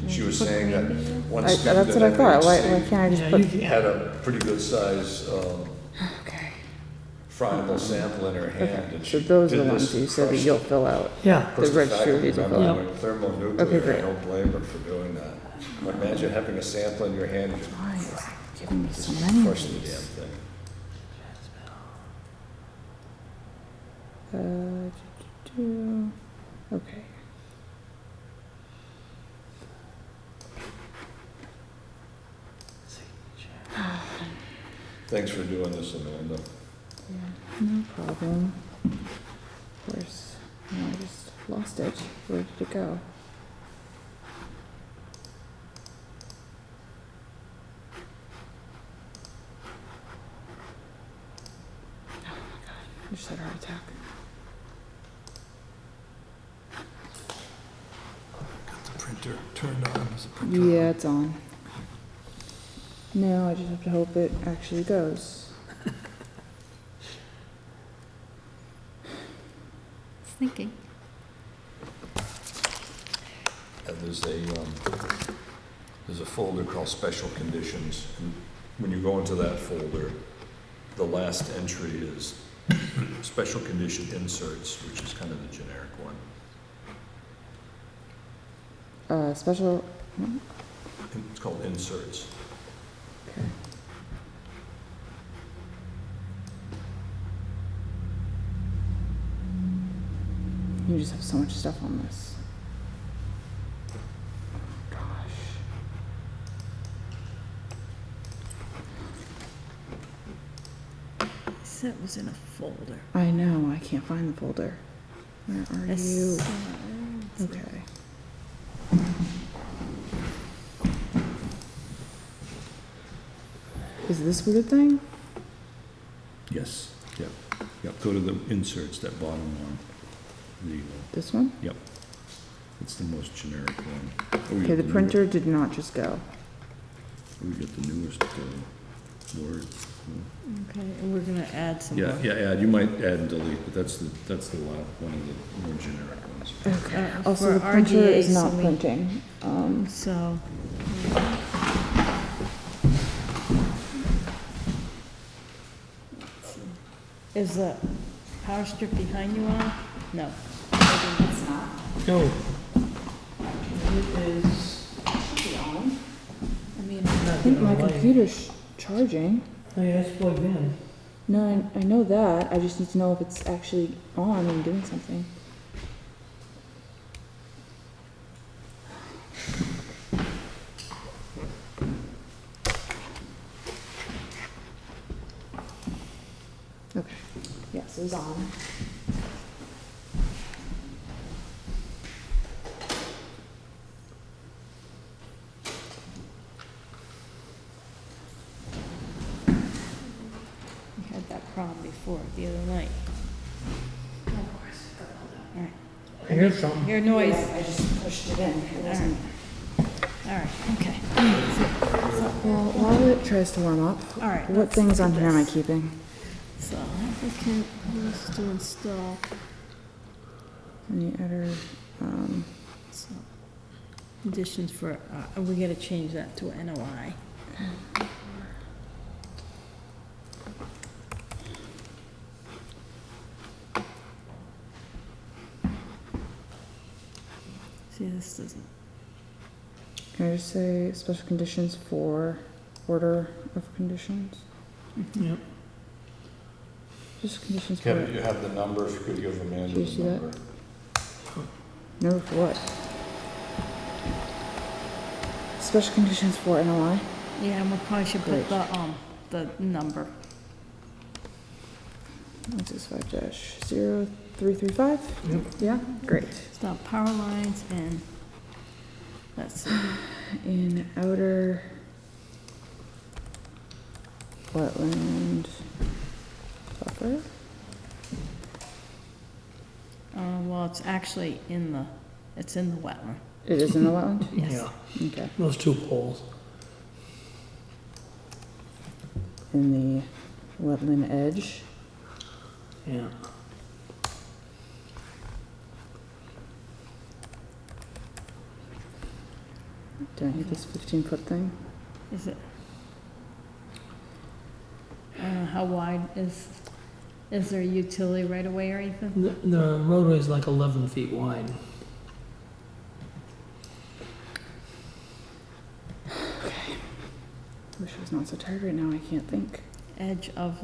She was saying that one student That's what I at thought. Why NHC can't I just Yeah, put? you can. had a pretty good size Okay. friable sample in her hand, Okay, and so she those are did the ones this, you said that crushed you'll it. fill out. Yeah, Of course, the the registry fact needs to remember fill out. went thermonuclear, Okay, great. I don't blame her for doing that. But imagine having a sample in your hand, and just Why is it giving me so many of crush the damn these? thing. Okay. Thanks for doing this, Amanda. Yeah, no problem. Of course. No, I just lost it. Where did it go? Oh my god, I just had a heart attack. Got the printer turned on. Is the printer Yeah, it's on. Now I just have to hope it actually goes. Thinking. And there's a folder called Special Conditions. And when you go into that folder, the last entry is Special Condition Inserts, which is kind of the generic one. Special, It's called Inserts. okay. You just have so much stuff on this. Gosh. That was in a folder. I know, I can't find the folder. Where are you? Yes. Okay. Is this weird thing? Yes. Yep. Yep. go to the inserts, that bottom one. The, This one? yep. It's the most generic one. Oh, we Okay, got the new- printer did not just go. We got the newest Word. Okay, and we're gonna add some more. Yeah, add, you might add and delete, but that's the one of the more generic ones. Okay. For Also, the printer RDA, is not so we- printing. So. Is the power strip behind you on? No. No, It is, should be on. I mean, I Not think my gonna lie. computer's charging. oh yeah, it's plugged in. No, I know that. I just need to know if it's actually on and doing something. Okay. Yes, it was on. We had that problem before, the other night. Alright, I hear something. hear noise. I just pushed it in. It Alright, wasn't. alright, okay. Well, while it tries to warm up, Alright. what things on here am I keeping? So, applicant wants to install, Any other, so, conditions for, we gotta change that to a NOI. See, this doesn't, can I just say special conditions for order of conditions? Yep. Just conditions for, Kevin, do you have the number, if you could give Amanda Do you the see that? number? no, for what? Special conditions for NOI? yeah, and we probably should put Great. the number. 165-0335? Yep. Yeah, great. Stop power lines and, let's see, In outer wetland buffer? well, it's actually it's in the wetland. It is in the wetland? Yes. Yeah, Okay. those two poles. In the wetland edge? Yeah. Do I need this 15-foot thing? Is it? How wide is there a utility right away or anything? The roadway is like 11 feet wide. Wish I was not so tired right now, I can't think. Edge of,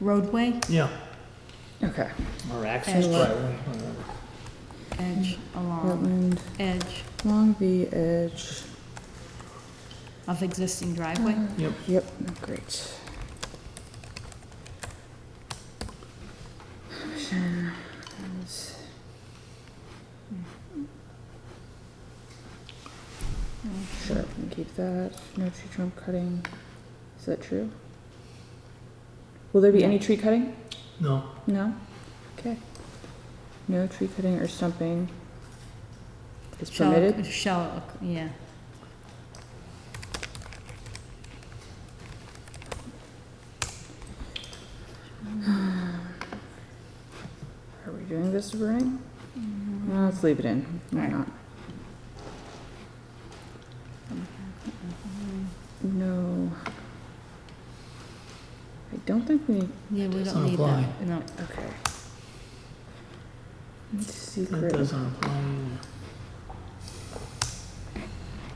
roadway, Yeah. Okay. Or access And- driveway. edge along, Wetland, edge along the edge. of existing driveway. Yep. Yep, great. Sure. Sure, I can keep that. No tree trunk cutting. Is that true? Will there be any tree cutting? No. No? Okay. No tree cutting or stumping is permitted? Yeah. Are we doing this burning? No, let's leave it in. Why Alright. not? No. I don't think we, Yeah, we Doesn't don't need apply. that, no. okay. That Secret, doesn't apply either.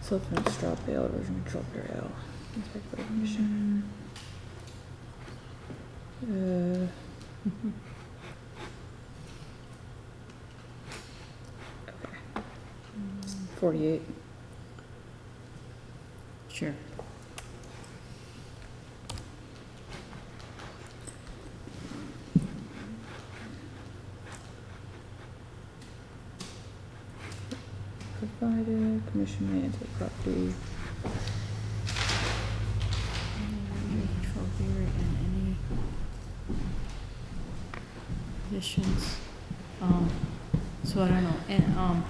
self-finished straw bale, erosion control rail. Inspect by commission. Okay. 48. Sure. Provided, commission may enter the property. Control area and any conditions. So I don't know, and,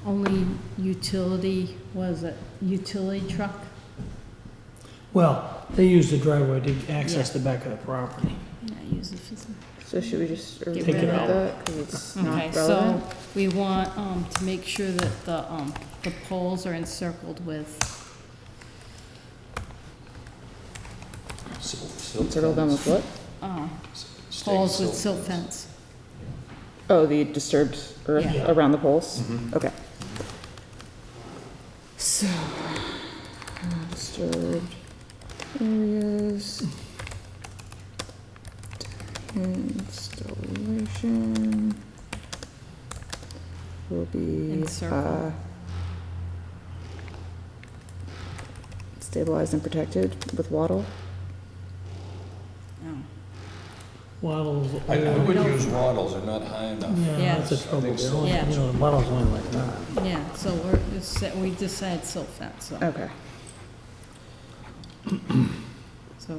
only utility, was it utility truck? Well, they use the driveway to access Yeah. the back of the property. Yeah, use it for some. So should we just Get rid remove of that, because it's not Okay, relevant? so we want, to make sure that the poles are encircled with, Circle them with what? poles with silt fence. Oh, the disturbed earth Yeah. around the poles? Mhm. Okay. So, disturbed areas. Installation will be, Encircle. stabilized and protected with wattle. Oh. Wattles. I wouldn't use wattles, they're not high enough. Yeah, Yeah. that's a trouble. think so. They're only- Yeah. You know, the wattles only like that. Yeah, so we decided silt fence, so. Okay. So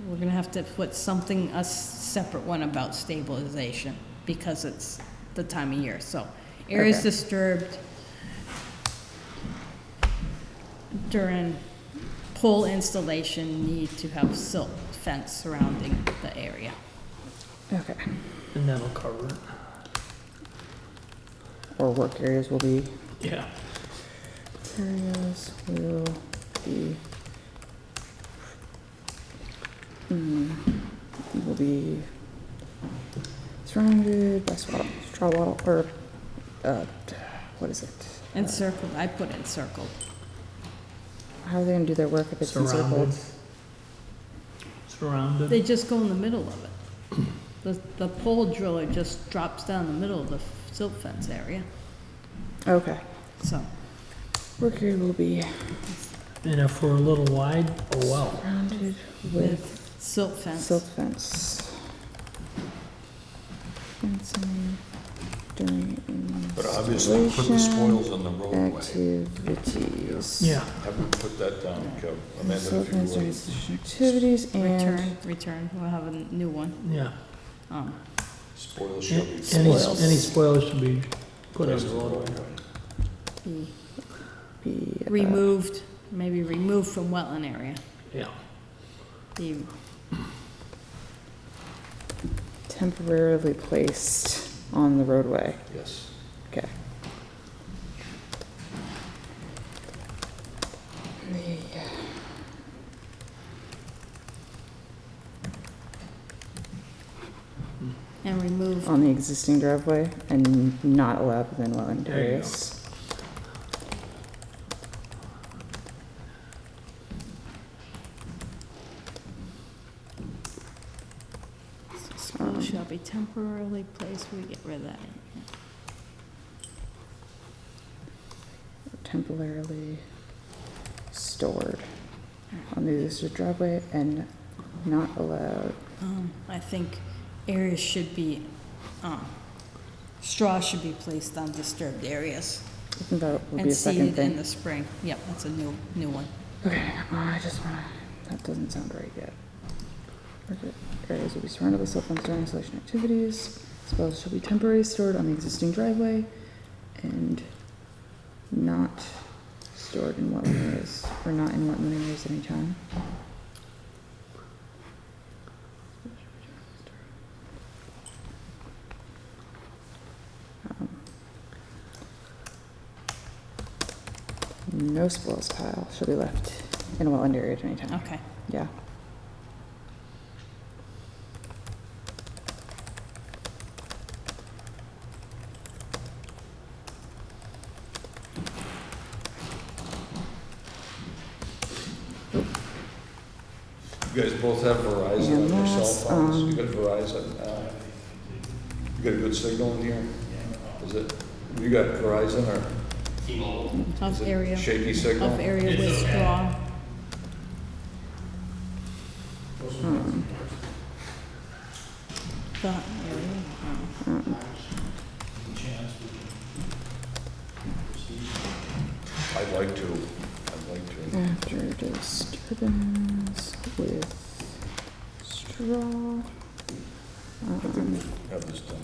we're gonna have to put something, a separate one about stabilization, because it's the time of year, so. Areas Okay. disturbed during pole installation need to have silt fence surrounding the area. Okay. And that'll cover it. Or work areas will be, Yeah. areas will be, will be surrounded by straw wattle, or, what is it? Encircled, I put encircled. How are they gonna do their work if it's Surrounded. encircled? Surrounded. They just go in the middle of it. The pole driller just drops down the middle of the silt fence area, Okay. so. Work area will be And if we're a little wide, oh well. surrounded with With silt fence. silt fence. Fencing during But obviously, put the installation spoils on the roadway. activities. Yeah. Have them put that down, Kev, Amanda, Silt if you fence during would. installation activities and Return, we'll have a new one. Yeah. Spoils shall be. Any spoilers should be put on the roadway. be Removed, maybe removed from wetland area. Yeah. Be temporarily placed on the roadway. Yes. Okay. And remove, On the existing driveway and not allowed within wetland There you go. areas. spoil shall be temporarily placed, we get rid of that. Temporarily stored on the existing driveway and not allowed. I think areas should be, straw should be placed on disturbed areas I think that would be and a second seeded in thing. the spring. Yep, that's a new one. Okay, I just wanna, that doesn't sound right yet. Okay, areas will be surrounded with silt fence during installation activities. Spoils shall be temporarily stored on the existing driveway and not stored in wetland areas, or not in wetland areas anytime. No spoils pile shall be left in a wetland area at any time. Okay. Yeah. You guys both have Verizon on your cell Yes, phones? You got Verizon? You got a good signal in here? Is it, you got Verizon or is Of area, it shaky signal? of area with straw. The area, I'd like to. After disturbance with straw Have this done.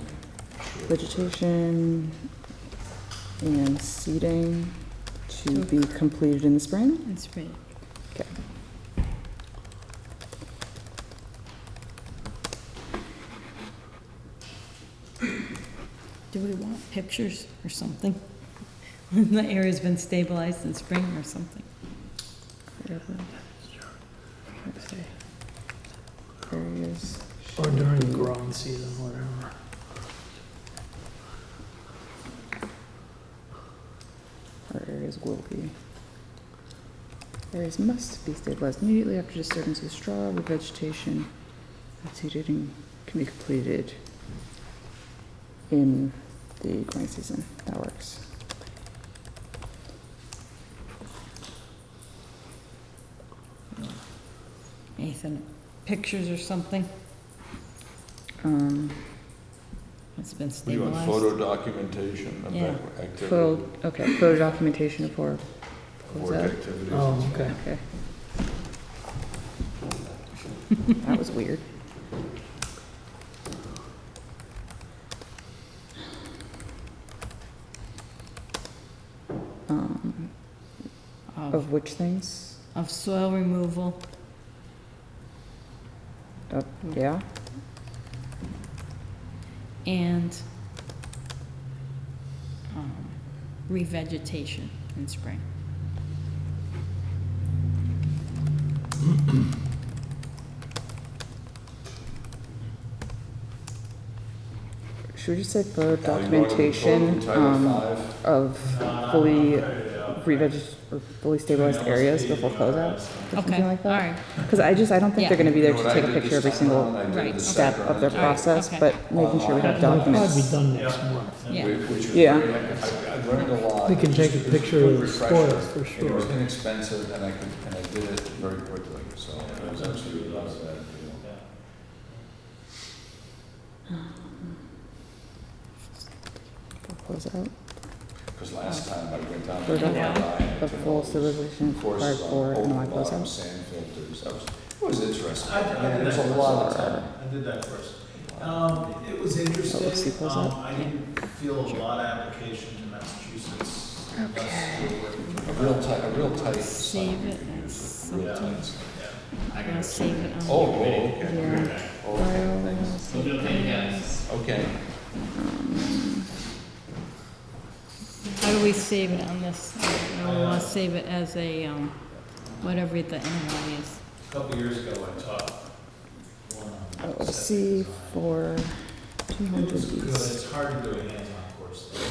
Sure. Vegetation and seeding to be completed in the spring. It's pretty. Okay. Do we want pictures or something? When the area's been stabilized in spring or something? Whatever. Let's see. Areas. Or during the growing season, whatever. Or areas will be. Areas must be stabilized immediately after disturbance with straw, revegetation, and seeding can be completed in the growing season. That works. Nathan, pictures or something? It's been We want stabilized. photo documentation of Yeah. activity. Photo documentation for Work that? activities. Oh, okay. Okay. That was weird. Of which things? Of soil removal, Yeah, and revegetation in spring. should we just say photo Now, you know, documentation, Title V. of fully or fully stabilized areas before closeout? Or something Okay, like all that? right. Because I don't think Yeah. they're gonna be there You know to what take I a did picture of this every time single around? I did Right, the step second of their one. process, Okay. but making sure we have That'll probably be documents. done next month. Yeah. Which was Yeah. very, I learned a lot. We can take a It was picture good of the refresher, spoil for and it was sure. inexpensive, and I did it very quickly, so it was actually not a bad deal. For closeout, Because last time I went down to Photo MRI and the took full all these stabilization is required courses for on NOI open bottom closeout. sand filters. It was interesting. I did It was that a first. lot of time. I did that first. It was let's see, interesting. close up. I didn't feel a lot of applications in Massachusetts. unless you were working A real tight. Save it site. as Real something. tight site. I'm gonna save it on. Oh, okay. Yeah. Files. Okay. How do we save it on this? We wanna save it as a, whatever the NOI is. A couple years ago, I taught one on OC septic design. for It 200 was good. East. It's hard to do a hands-on course though.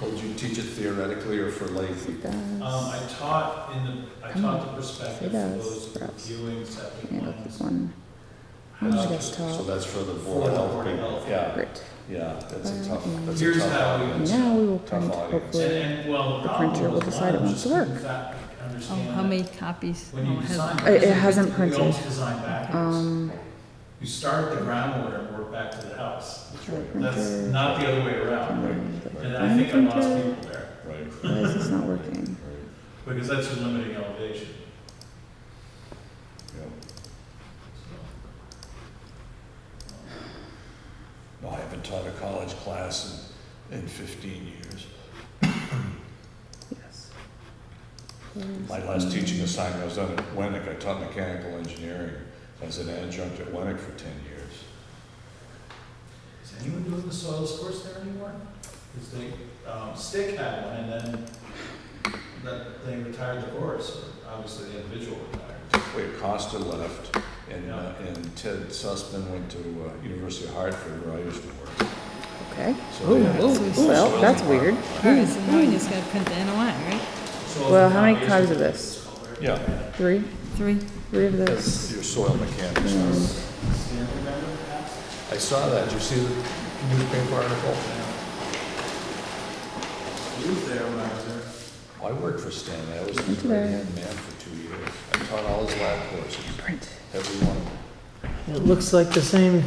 Well, did you teach it theoretically or for lay It people? I taught the perspective for does, those perhaps. reviewing septic And I'll keep plans. one on my So desktop. that's for the Board of Health people. Yeah, Great. yeah, that's a File tough, and- that's a Here's tough how we- audience. Now we will Tough print, audience. hopefully. Well, The printer will decide it wants to work. Oh, how many copies? When you Oh, it has- design. It hasn't We printed. always design backwards. Um, You start at the groundwater and work back to the house. That's printer. not the other way around. Right, And I think I lost Printer. people there, right. Why is this not working? Right, because that's your limiting elevation. yeah. No, I haven't taught a college class in 15 years. Yes. My last teaching assignment I was done at Wennick. I taught mechanical engineering as an adjunct at Wennick for 10 years. Is anyone doing the soils course there anymore? Because they, Stick had one and then they retired the course, or obviously the individual retired. Wait, Costa left, and Ted Sussman went to University of Hartford, where I used to work. Okay. So they had- Well, that's weird. All right, so now we just gotta print the NOI, right? Soils Well, and how many foundations copies of is this? called, right? Yeah, 3? 3? 3 of that's this. your soil mechanics. And Stanley member, perhaps? I saw that. Did you see the newspaper article? He was there when I was there. I worked for Stanley. I was his Into there. right-hand man for 2 years. I taught all his lab courses, print. every one of them. It looks like the same,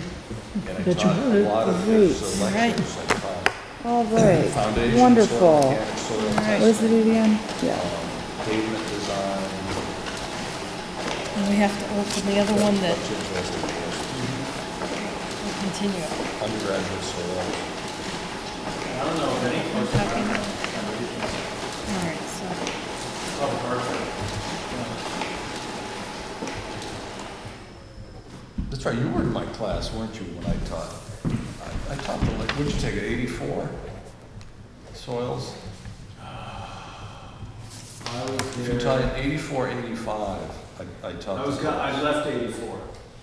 And I That you taught a wanted. lot of Great. his lectures. I taught All right. foundation, soil Wonderful. mechanics, soil All right. What testing, is it again? Yeah. pavement design. And we have to open the other one that, Bunch of interesting courses. continue. undergraduate soil. I don't know if any close to All right, so, probably hard for. That's right, you were in my class, weren't you, when I taught? I taught the, what did you take, 84 soils? I was If you there. taught in 84, 85, I taught. I left 84.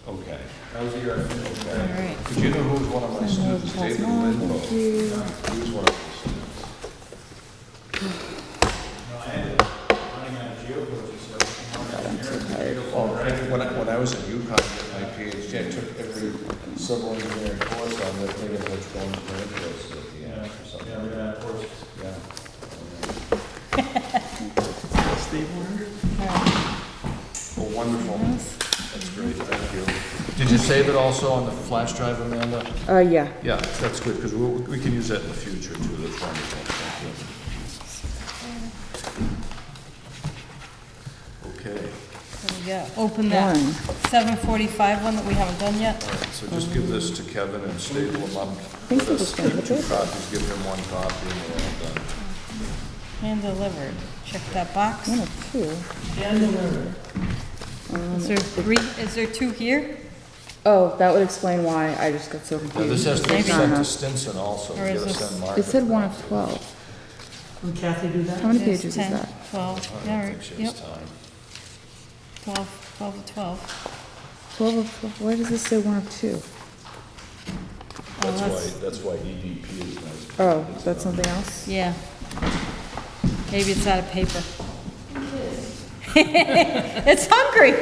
Okay. That was the year I finished. all right. But you know who was one of my students, David Lindbo? Thank you. He was one of my students. No, I ended up running out of geology, so When I was at UConn getting my PhD, I took every civil engineering course on that thing of which going to interest at the end or something. Yeah, we got of course. Yeah. Well, wonderful. That's great, thank you. Did you save it also on the flash drive, Amanda? Yeah. Yeah, that's good, because we can use that in the future too, that's wonderful, thank you. Okay, There we go. Open that One. 7:45 one that we haven't done yet. all right, so just give this to Kevin and staple them up. think Let so, us just give gonna two put it. copies, give him one copy, and we're all done. Hand delivered. Check that box. One or two. And delivered. Is there two here? Oh, that would explain why I just got so Now, confused. this has to be Maybe. sent to Stinson also, we Or is gotta this- send Margaret. It said 1 of 12. Will Kathy do that? How many There's pages 10, is that? 12, I yeah, don't right, think she has yep, time. 12 of 12. 12 of 12. Why does this say 1 of 2? That's why EDP is nice. Oh, that's something else? Yeah. Maybe it's out of paper. It's hungry.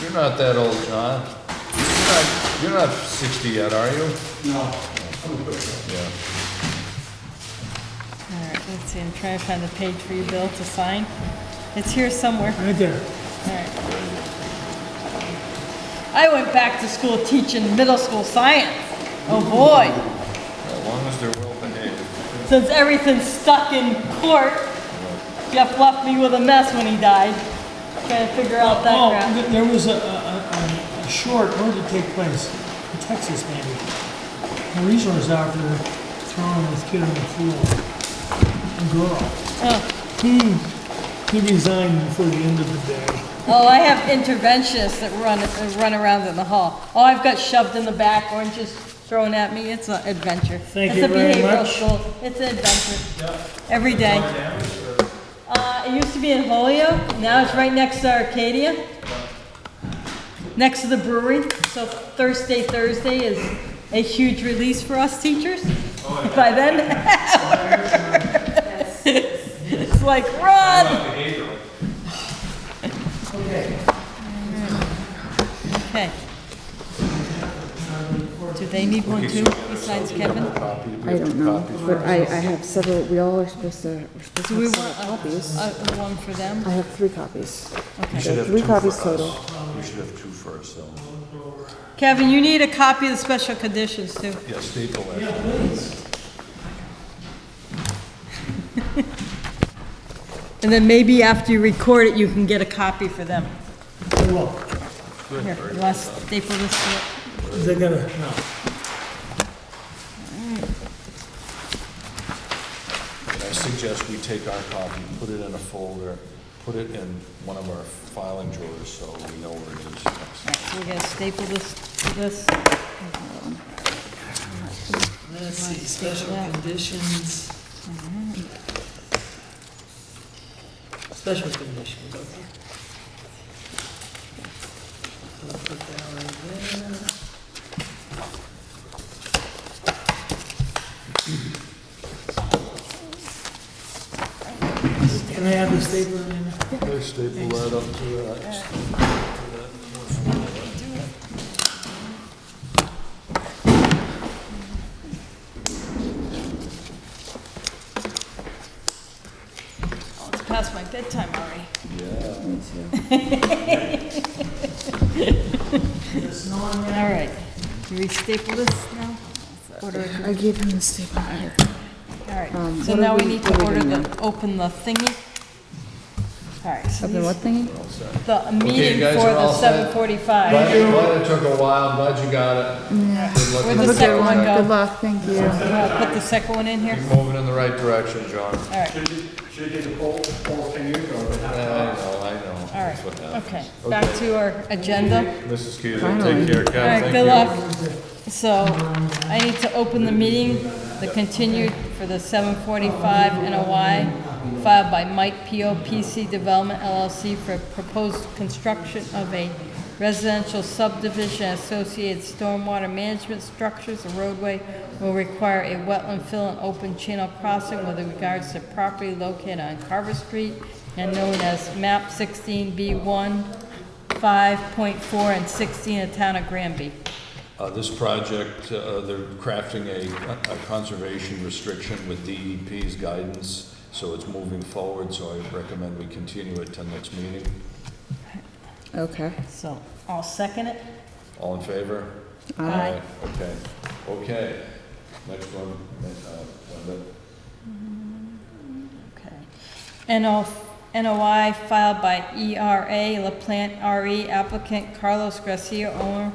You're not that old, John. You're not 60 yet, are you? No. Yeah. All right, let's see, I'm trying to find the page for you, Bill, to sign. It's here somewhere. Right there. All right. I went back to school teaching middle school science. Oh, boy. As long as they're well behaved. Since everything's stuck in court, Jeff left me with a mess when he died. Trying to figure out that Oh, crap. there was a short, where did it take place? In Texas, maybe. A resource officer throwing this kid on the floor. A girl. Oh. He resigned before the end of the day. Oh, I have interventionists that run around in the hall. Oh, I've got shoved in the back, oranges thrown at me. It's an adventure. Thank It's you a very behavioral much. school. It's an adventure. Every day. It used to be in Holyoke. Now it's right next to Arcadia. Next to the brewery. So Thursday is a huge release for us teachers. By then, it's like, run! Okay. Do they need one too, besides Kevin? I don't know, but I have several, we all are supposed to, we're supposed Do to we have want several copies. one for them? I have 3 copies. We should There are have 3 two copies for us. total. We should have 2 for ourselves. Kevin, you need a copy of the special conditions too. Yeah, staple that. Yeah, please. And then maybe after you record it, you can get a copy for them. I will. Here, you want to staple this to it? They're gonna, no. And I suggest we take our copy, put it in a folder, put it in one of our filing drawers so we know where it is. All right, so we're gonna staple this to this. Let's see, special conditions. Special conditions, okay. I'll put that right there. Can I have the stapler in? Okay, staple that up to that. Oh, it's past my bedtime already. Yeah. Me too. There's no one there. All right, you re-staple this now? order. I gave him the statement here. All right, Um, so what now are we we- need what to are we order doing the, open the thingy. All right, so Open what thingy? the meeting guys for are the all set? 7:45. Glad it took a while, glad you got it. Yeah. Good luck Where'd with the the second one project. go? Good luck, thank you. Put the second one in here. Keep moving in the right direction, John. All right, Should you take a poll thing you go with? Yeah, I know. all right, That's what happens. okay. Back to our agenda. Mrs. Keezer, Finally. take care, All Ken, right, thank good you. luck. So I need to open the meeting, the continued for the 7:45 NOI filed by Mike P.O. PC Development LLC for proposed construction of a residential subdivision associated stormwater management structures. The roadway will require a wetland fill and open channel crossing with regards to property located on Carver Street and known as MAP 16B1, 5.4 and 16 of town of Granby. This project, they're crafting a conservation restriction with DEP's guidance, so it's moving forward, so I recommend we continue it till next meeting. Okay. So I'll second it. All in favor? Aye. Okay, okay. Next one, Linda. Okay. NOI filed by ERA LaPlante RE applicant Carlos Garcia, owner,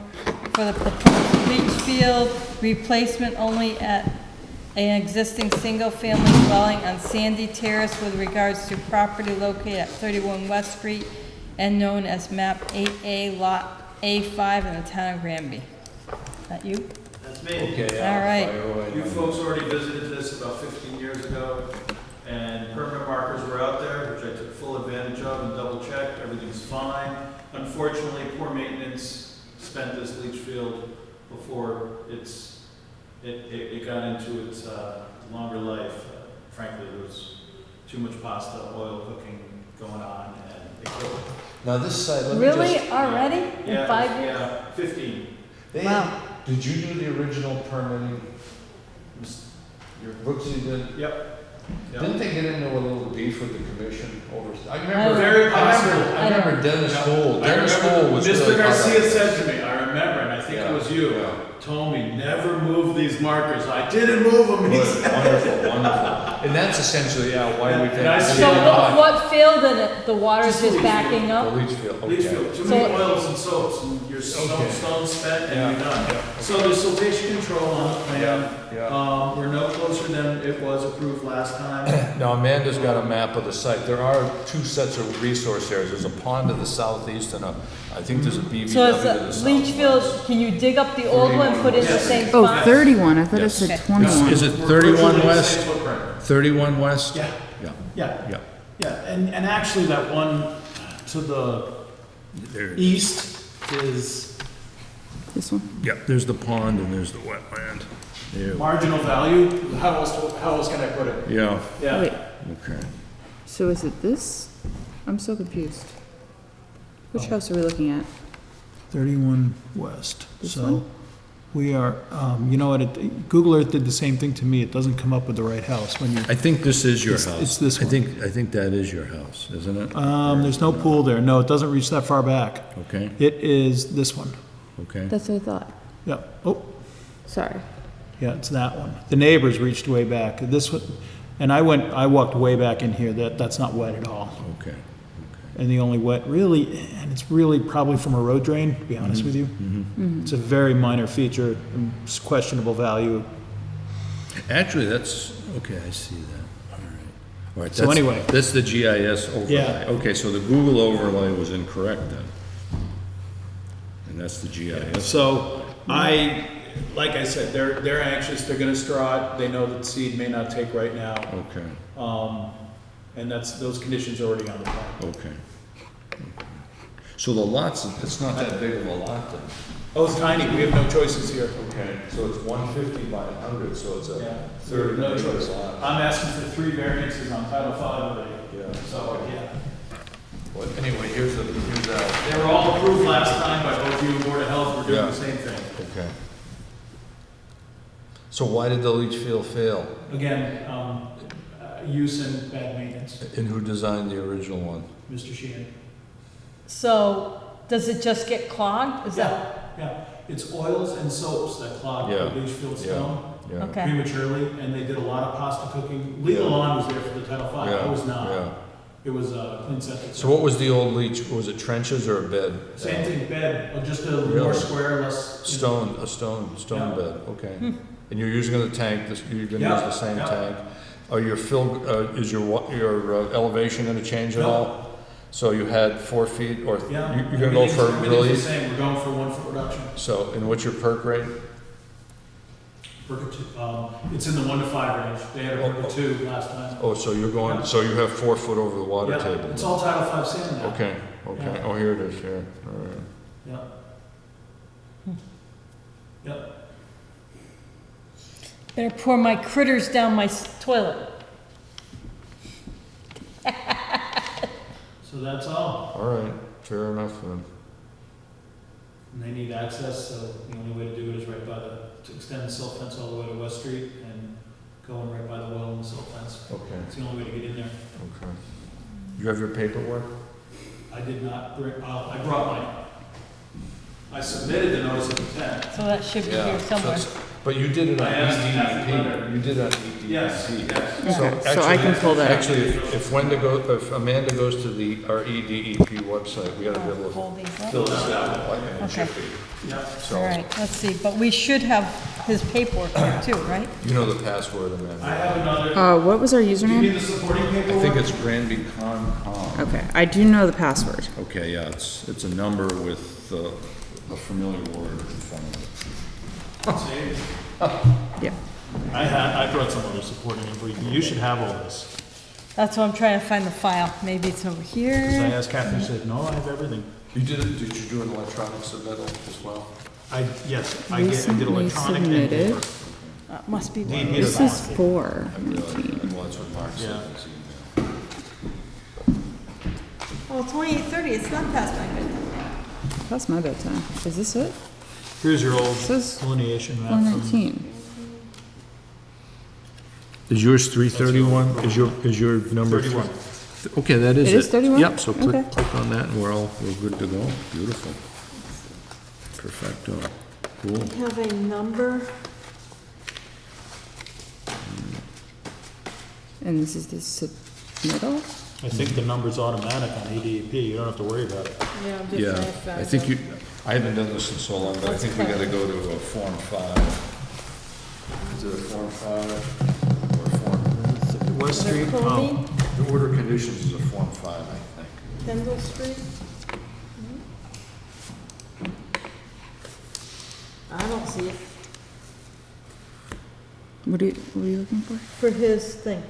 for the proposed leach field replacement only at an existing single-family dwelling on Sandy Terrace with regards to property located at 31 West Street and known as MAP 8A Lot A5 in the town of Granby. Is that you? That's me. Okay, All right. fire away. You folks already visited this about 15 years ago, and permanent markers were out there, which I took full advantage of and double-checked. Everything's fine. Unfortunately, poor maintenance spent this leach field before it got into its longer life. Frankly, there was too much pasta, oil cooking going on, and it killed it. Now this side, let me Really? just. Already? In Yeah, 5 years? Yeah, 15. Wow. Did you do the original permitting? Your Brooksy did? Yep. Didn't they get into a little beef with the commission over? I don't remember. know. Very possible. I remember Dennis Cole. I Dennis remember Cole was Mr. really hot on Garcia this. said to me, I remember, and I think Yeah, it was you, yeah. told me, never move these markers. I didn't move them. He Good, said. wonderful, wonderful. And that's essentially, yeah, why we've And I had. see So Yeah. what field in it, the water's Just just leach backing The up? leach field, Leach okay. field, too So- many oils and soaps, and your Okay. stone spent, and Yeah, you're done. yeah, So there's siltation control on the plan. Yeah. We're no closer than it was approved last time. Now Amanda's got a map of the site. There are two sets of resource areas. There's a pond to the southeast and I think there's a BVW So it's to the a southwest. leach field, can you dig up the old one, put it in the Yes. same Oh, spot? 31, I thought it Yes. said Okay. 21. Is it We're 31 virtually the west? same footprint. 31 west? Yeah, Yeah, yeah, yeah. yeah. And actually, that one to the There it is. east is This one? Yeah, there's the pond and there's the wetland. There. marginal value. How else can I put it? Yeah, Yeah. Wait, okay. so is it this? I'm so confused. Which house are we looking at? 31 West. This So one? we are, you know what, Google Earth did the same thing to me. It doesn't come up with the right house when you, I think this is your It's- house. it's this I one. think that is your house, isn't it? there's no pool there. No, it doesn't reach that far back. Okay, It is this one. okay. That's what I thought. Yeah. Oh, Sorry. yeah, it's that one. The neighbors reached way back. This one, and I walked way back in here. That's not wet at all. Okay. And the only wet really, and it's really probably from a road drain, to be honest with you. It's a very minor feature, and it's questionable value. Actually, that's, okay, I see that. All right. All right. So that's- anyway. That's the GIS overlay. Yeah. Okay, so the Google overlay was incorrect then. And that's the GIS. So like I said, they're anxious. They're going to straw it. They know that seed may not take right now. Okay, And those conditions are already on the plan. okay. So the lots, it's not that big of a lot then? Oh, it's tiny. We have no choices here. Okay, so it's 150 by 100, so it's Yeah. a third No of the choice. lot. I'm asking for 3 variances on Title V already. Yeah. So, yeah. Well, anyway, here's that. They were all approved last time by both you and Board of Health. We're doing Yeah. the same thing. Okay. So why did the leach field fail? Again, use and bad maintenance, And who designed the original one? Mr. Sheehan. So, does it just get clogged? Is that? Yeah, it's oils and soaps that clog Yeah, the leach field yeah. stone. Yeah. Okay. prematurely, and they did a lot of pasta cooking. Legal Lawn was there for the Title V, I Yeah, was yeah. not. It was clean septic. So what was the old leach, was it trenches or a bed? Same thing, bed, but just a little Really? more square, less. Stone, a stone Yeah. bed, okay. And you're using the tank, you're gonna Yeah, use the same yeah. tank? Are your is your elevation gonna change at No. all? So you had 4 feet, or Yeah. you're gonna go for Everything's release? the same, we're going for 1 foot reduction. So, and what's your perk rate? It's in the 1 to 5 range. They had a Perka 2 last time. Oh, so you're going, Yeah. so you have 4 foot over the water Yeah, table? it's all Title V sand now. Okay, okay, Yeah. oh, here it is, here, all right. Yeah. Yep. Better pour my critters down my toilet. So that's all. All right, fair enough then. And they need access, so the only way to do it is right by to extend the silt fence all the way to West Street and going right by the well and the silt fence. Okay, It's the only way to get in there. okay. You have your paperwork? I did not bring, I brought mine. I submitted the notice of intent. So that should be Yeah, here so somewhere. it's- But you did it on I asked Kathy Leonard. EDEP, you did it on EDEP. Yes, yes. So Okay, so I can actually- pull that up. Actually, if Amanda goes to our EDEP website, we gotta be able to Hold these up. fill this out like an Okay. Yeah. So, All right, let's see, but we should have his paperwork here too, right? you know the password, Amanda. I have another, What was our do you need username? the supporting I paperwork? think it's Granby Con. Okay, I do know the password. Okay, yeah, it's a number with a familiar word in front of it. Yeah. I brought some other supporting info. You should have all this. That's why I'm trying to find the file. Maybe it's over Because I here. asked Kathy, she said, no, I have everything. Did you do an electronic submittal as well? Yes, I Recently did electronic and submitted. paper. Must be Need one. me to This is find it. 4. I realize, well, that's what Mark said Yeah. in his email. Oh, it's only 8:30, it's not past my bedtime. That's my bedtime. Is this it? Here's your old This is delineation map from 419. Is yours 331? Is your number? 31. Okay, that is It is 31? Yep, so Okay. click on that and we're good to go. Beautiful. Perfecto. Cool. Have a number. And this is the submittal? I think the number's automatic on EDP. You don't have to worry about it. Yeah, I'm just Yeah, trying to find I think it. you, I haven't done this in so long, but I think we gotta go to a Form 5. Is it a Form 5 or Form? West Street, Colby, The order of conditions is a Form 5, I think. Kendall Street. I don't see it What are you looking for? for his thing.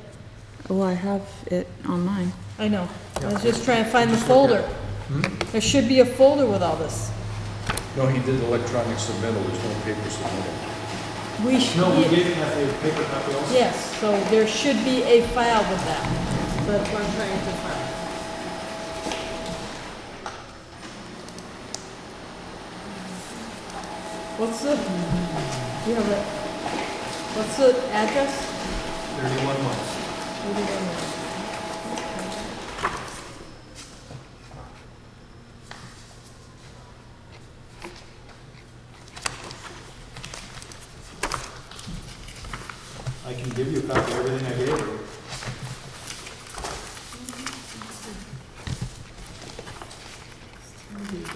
Oh, I have it on mine. I know. I was just trying to find the folder. There should be a folder with all this. No, he did electronic submittal, there's no paper submittal. We should. No, we gave Kathy a paper copy also. Yes, so there should be a file with that. So that's what I'm trying to find. What's the, you have it, what's the address? 31 months. 81. I can give you a copy of everything I gave her.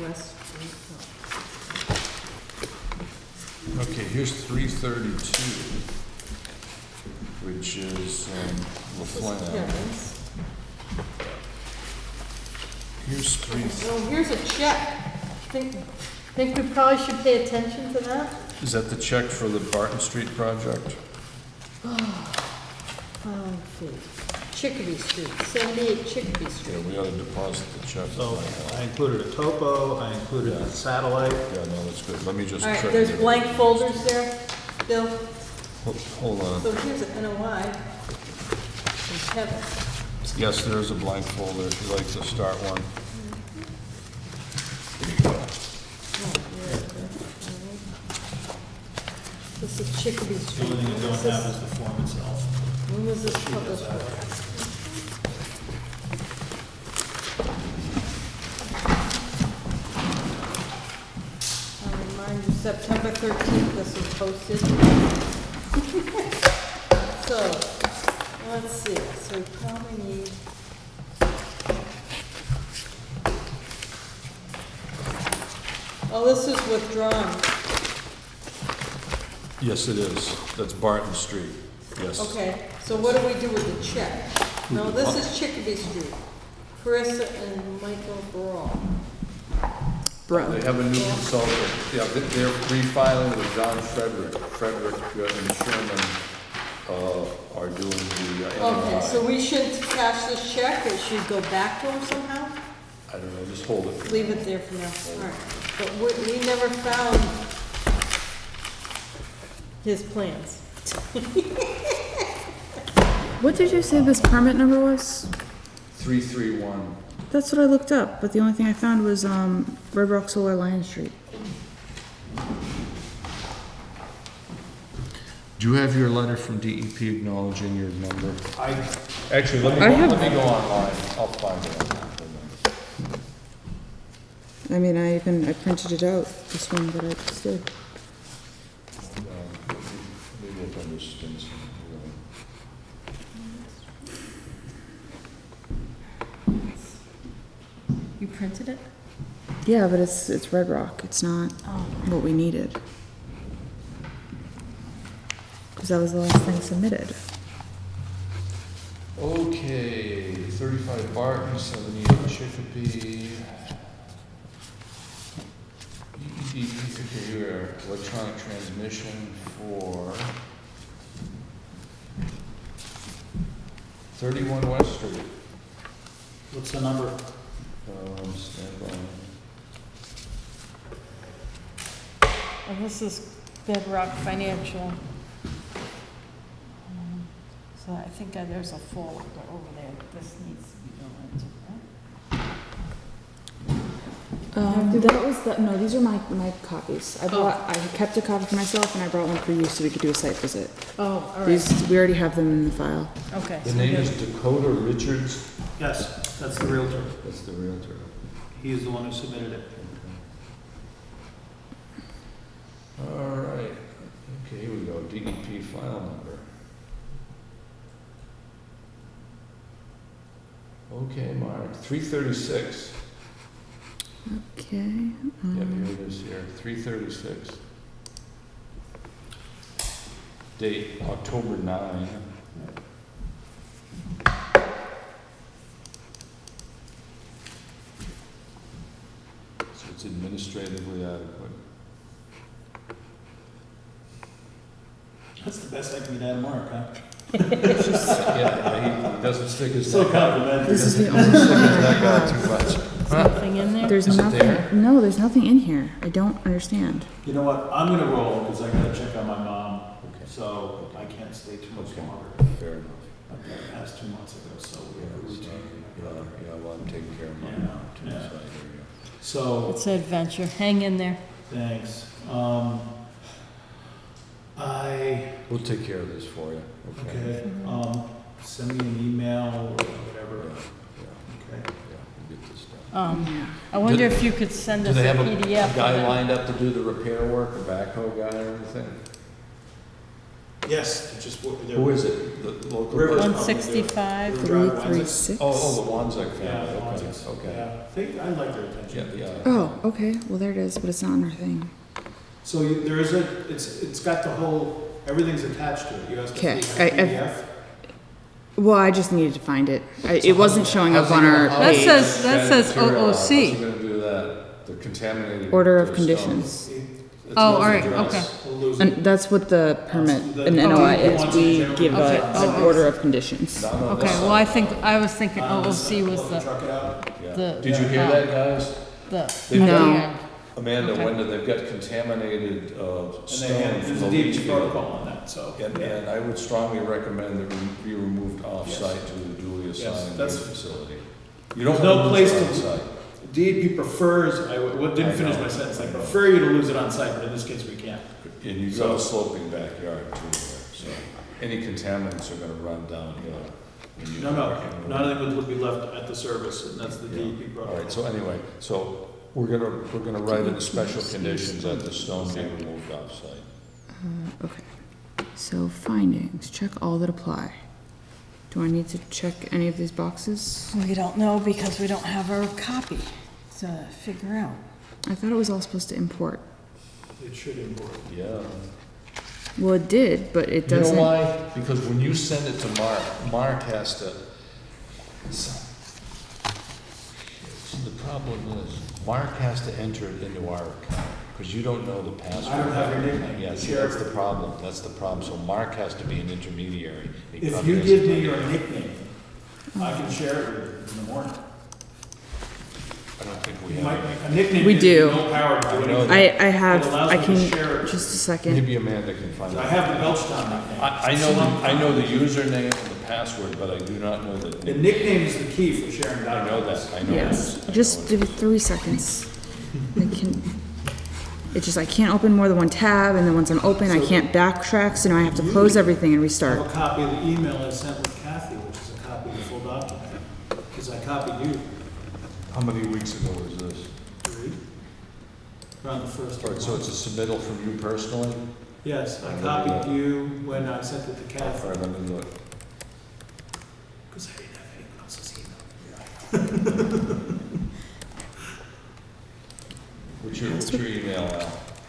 West Street. Okay, here's 332, which is LaFleur. Yes. Here's 3, Well, here's a check. Think we probably should pay attention to that? is that the check for the Barton Street project? Filing fee. Chickadee Street, 78 Chickadee Yeah, Street. we ought to deposit the check. So I included a topo, I included a satellite. Yeah, no, that's good, let me just All check. right, there's it. blank folders there, Bill. Hold on. So here's an NOI. And Kevin. Yes, there is a blank folder, if you'd like to start one. This is Chickadee The Street. only thing I don't This is- have is the form itself. When was this published? I'll remind you, September 13th, this was posted. So, let's see, so we probably need. Oh, this is withdrawn. Yes, it is. That's Barton Street. Yes. Okay, so what do we do with the check? No, this is Chicopee Street. Chris and Michael Brawl. They have a new consultant. Yeah, they're refiling with John Frederick. Frederick and Sherman are doing the Okay, so MRI. we shouldn't cash this check, it should go back to him somehow? I don't know, just hold it. Leave it there for now, all right. But we never found his plans. What did you say this permit number was? 331. That's what I looked up, but the only thing I found was, Red Rock Solar Lion Street. Do you have your letter from DEP acknowledging your number? Actually, I have- let me go online. I'll find it. I mean, I printed it out, this one that I just did. Maybe I'll understand something. You printed it? Yeah, but it's Red Rock, it's not Oh. what we needed. Cause that was the last thing submitted. Okay, 35 Barton, 78 Chicopee. Here, electronic transmission for 31 West Street. What's the number? Stand by. And this is Bedrock Financial. So I think there's a folder over there that this needs to be going into, right? That was no, these are my copies. I kept a copy for myself and I brought one for you so we could do a site visit. Oh, all right, These, we already have them in the file. okay. The so name good. is Dakota Richards. Yes, that's the Realtor. That's the realtor. He is the one who submitted it. All right. Okay, here we go. DEP file number. Okay, Mark. 336. Okay. Yep, here it is here. 336. Date October 9. So it's administratively adequate. That's the best I can get out of Mark, huh? Yeah, he doesn't stick his So neck out. complimentary. This is the Doesn't only stick one his I neck out have. too much. Nothing in there? There's Is it nothing. there? No, there's nothing in here. I don't understand. You know what, I'm gonna roll, because I gotta check on my mom, Okay. so I can't stay too much Okay. longer. Fair enough. I've got past 2 months ago, so we have a routine. Yeah, well, I'm taking care of mine. Yeah, yeah. So there you go. So, It's an adventure, hang in there. thanks. We'll take care of this for you. Okay, send me an email or whatever, Yeah, okay? we'll get this done. I wonder Do- if you could send Do us a they have a PDF. of guy it. lined up to do the repair work, a backhoe guy or anything? Yes, it's just, they're. Who is it? The local? Rivers. 165. 336. Oh, the Wanzek Yeah, family, the okay, ones, okay. yeah. I like their attention. Yeah, yeah. Oh, okay. Well, there it is, but it's not on our thing. So there is it's got the whole, everything's attached to it. You guys Okay, can see the PDF. Well, I just needed to find it. It wasn't showing up How's on he our gonna- That page. says- that says Material, OOC. How's he gonna do that? The contaminated. Order of stone. conditions. It's Oh, not all right, addressed. okay. We'll lose And it. that's what the permit, an Oh, NOI he is. wants We it give Okay. an order of conditions. Not on Okay, this well, I side. was thinking OOC was We'll truck it out. Yeah. the- Did you hear that, guys? the. No. Yeah. Amanda, Okay. when they've got contaminated And stone there's from a the DEP leach field. protocol on that, so. And I would strongly recommend that it be removed off-site to the duly assigned that's- facility. You There's don't no want to place lose to- it on-site. DEP prefers, I didn't I finish know. my sentence, I I know. prefer you to lose it on site, but in this case, we can't. And you've got a sloping backyard too, there, so any contaminants are gonna run downhill. when you- No, none of them would be left at the service, and that's the Yeah. DEP All protocol. right, so anyway, so we're gonna write in the special conditions that the stone be removed off-site. Okay. So findings, check all that apply. Do I need to check any of these boxes? We don't know because we don't have our copy to figure out. I thought it was all supposed to import. It should import. Yeah. Well, it did, but it You know doesn't. why? Because when you send it to Mark, Mark has to. See, the problem is, Mark has to enter it into our account, because you don't know the password. I don't have your nickname. Yeah, see, that's the problem, that's the problem. So Mark has to be an intermediary. He If probably you has give to- me your nickname, I can share it with you in the morning. I don't think we You have. might, a nickname We gives you do. no power to do I know anything. that. I have, It allows I me to can, share it. just a second. Maybe Amanda can find I out. have the Belchtown nickname. I know the username and the password, but I do not know the. The nickname is the key for sharing I know documents. that, I know Yes, that. I know just it. give it 3 seconds. I can, it's just, I can't open more than one tab, and then once I'm open, I can't backtrack, so now I have to close everything and I restart. have a copy of the email I sent with Kathy, which is a copy of the full document, because I copied you. How many weeks ago was this? 3. Around the first All of right, the so month. it's a submittal from you personally? Yes, I I copied you when I sent it to All Kathy, right, let me look. because I didn't have anyone else's email. What's your email,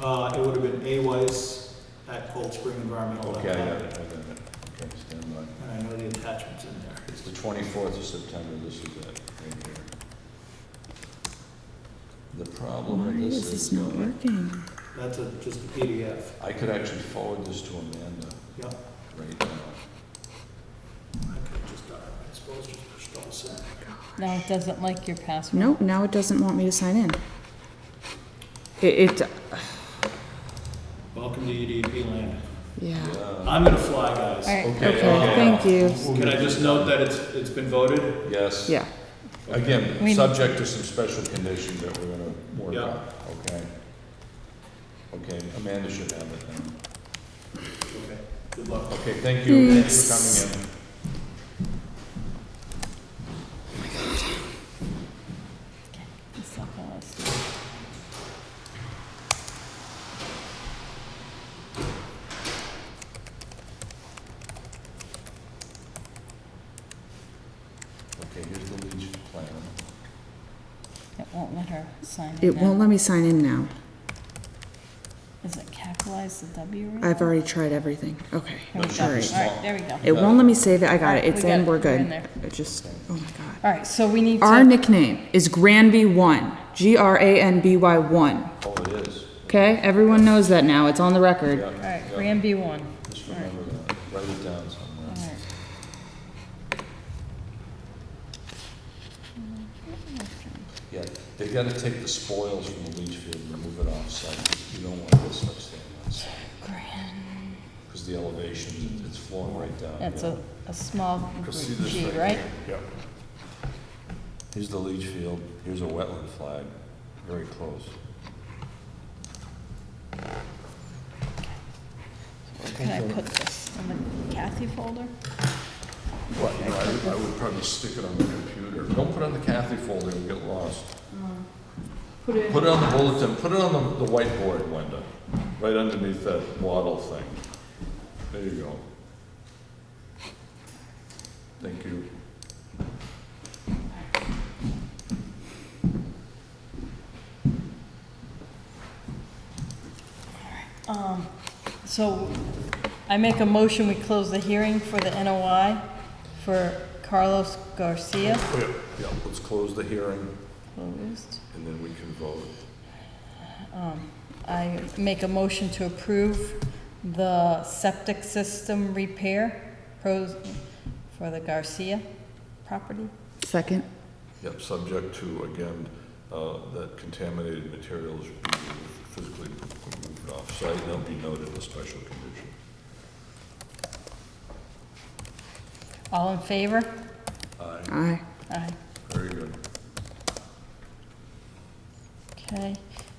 Al? It would have been aweiss@coldspringenvironmental.com. Okay, I got it. Okay, stand by. And I know the attachment's in there. It's the 24th of September, this is it, right here. The problem Why with is this this is, not working? That's just a PDF. I could actually forward this to Amanda Yep. right now. I could just, I suppose, just push double send. No, it doesn't like your password. Nope, now it doesn't want me to sign in. It, Welcome to EDP land. yeah. I'm gonna fly, guys. All right. Okay, thank you. Can I just note that it's been voted? Yes. Yeah. Again, We- subject to some special conditions that we're gonna work Yeah. on, okay? Okay, Amanda should have it then. Okay, good luck. Okay, thank you, thank you Thanks. for coming in. It's not gonna list. Okay, here's the leach plan. It won't let her sign in It now. won't let me sign in now. Is it capitalized the W right? I've already tried everything. Okay, Here we No, go. all All right. right, there we go. It won't let me save it. I got it. It's We got in. it. We're We're good. in there. It just, oh my God. All right, so we need Our to, nickname is Granby 1. Granby 1. Oh, it is? Okay, everyone knows that now. It's on the record. Yeah, all right, yeah. Granby 1. Just remember that, write it down All somewhere. right. Yeah, they gotta take the spoils from the leach field and move it off site. You don't want this stuff staying on site, because the elevation, it's flowing right down. That's yeah. a small Because see this G, right right? here? Yep. Here's the leach field, here's a wetland flag, very close. Where can I put this? In the Kathy folder? What, you know, I would probably stick it on the computer. Don't put it on the Kathy folder, it'll get lost. Put it. Put it on the bulletin, put it on the whiteboard, Wenda, right underneath that waddle thing. There you go. Thank you. So I make a motion, we close the hearing for the NOI for Carlos Garcia. Oh, yeah, yeah, let's close the hearing Closed. and then we can vote. I make a motion to approve the septic system repair pros for the Garcia property. Second. Yep, subject to, again, that contaminated materials be physically moved off-site, and they'll be noted as special condition. All in favor? Aye, Aye. Aye. very good. Okay,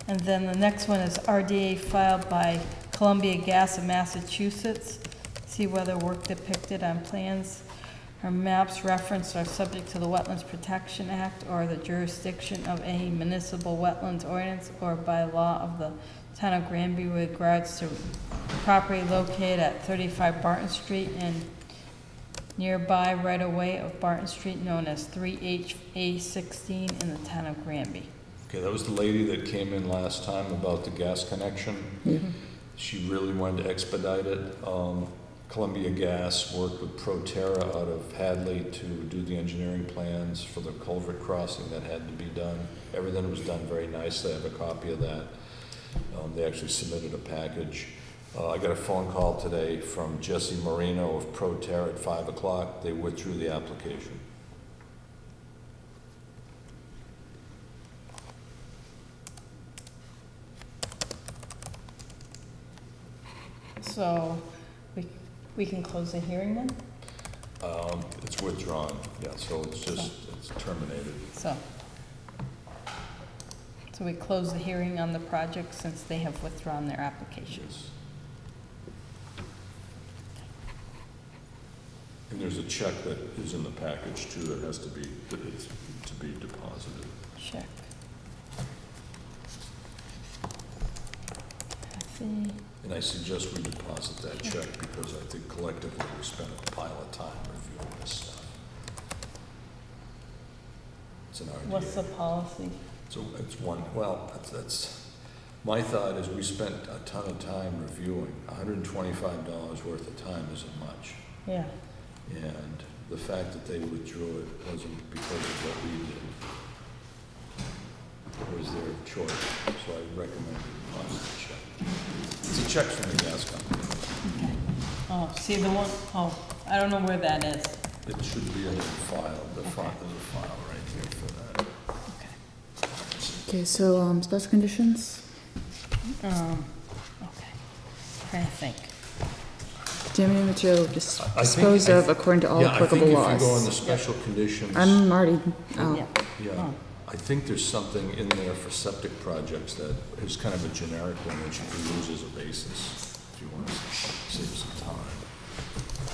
and then the next one is RDA filed by Columbia Gas of Massachusetts. See whether work depicted on plans or maps referenced are subject to the Wetlands Protection Act or the jurisdiction of any municipal wetlands ordinance or by law of the town of Granby with regards to property located at 35 Barton Street and nearby right-of-way of Barton Street known as 3HA16 in the town of Granby. Okay, that was the lady that came in last time about the gas connection. Yeah. She really wanted to expedite it. Columbia Gas worked with Proterra out of Hadley to do the engineering plans for the culvert crossing that had to be done. Everything was done very nicely. I have a copy of that. They actually submitted a package. I got a phone call today from Jesse Marino of Proterra at 5 o'clock. They withdrew the application. So we can close the hearing then? It's withdrawn, yeah, so it's just, it's terminated. So we close the hearing on the project since they have withdrawn their applications. And there's a check that is in the package too that has to be, deposited. Check. Kathy. And I suggest we deposit that check because I think collectively we spent a pile of time reviewing this stuff. It's an RDA. What's the policy? So it's one, well, that's, my thought is we spent a ton of time reviewing. $125 worth of time isn't much. Yeah. And the fact that they withdrew it wasn't because of what we did. It was their choice, so I recommend we deposit the check. It's a check from the gas company. Okay. Oh, see the one, oh, I don't know where that is. It should be in the file, the front of the file right here for that. Okay. Okay, so, special conditions? Okay. Trying to think. Damaging material disposed of according to all applicable Yeah, I think if you go in the laws. special conditions, I'm already, oh, Yeah. yeah, Oh. I think there's something in there for septic projects that is kind of a generic one that you can use as a basis if you want to save some time.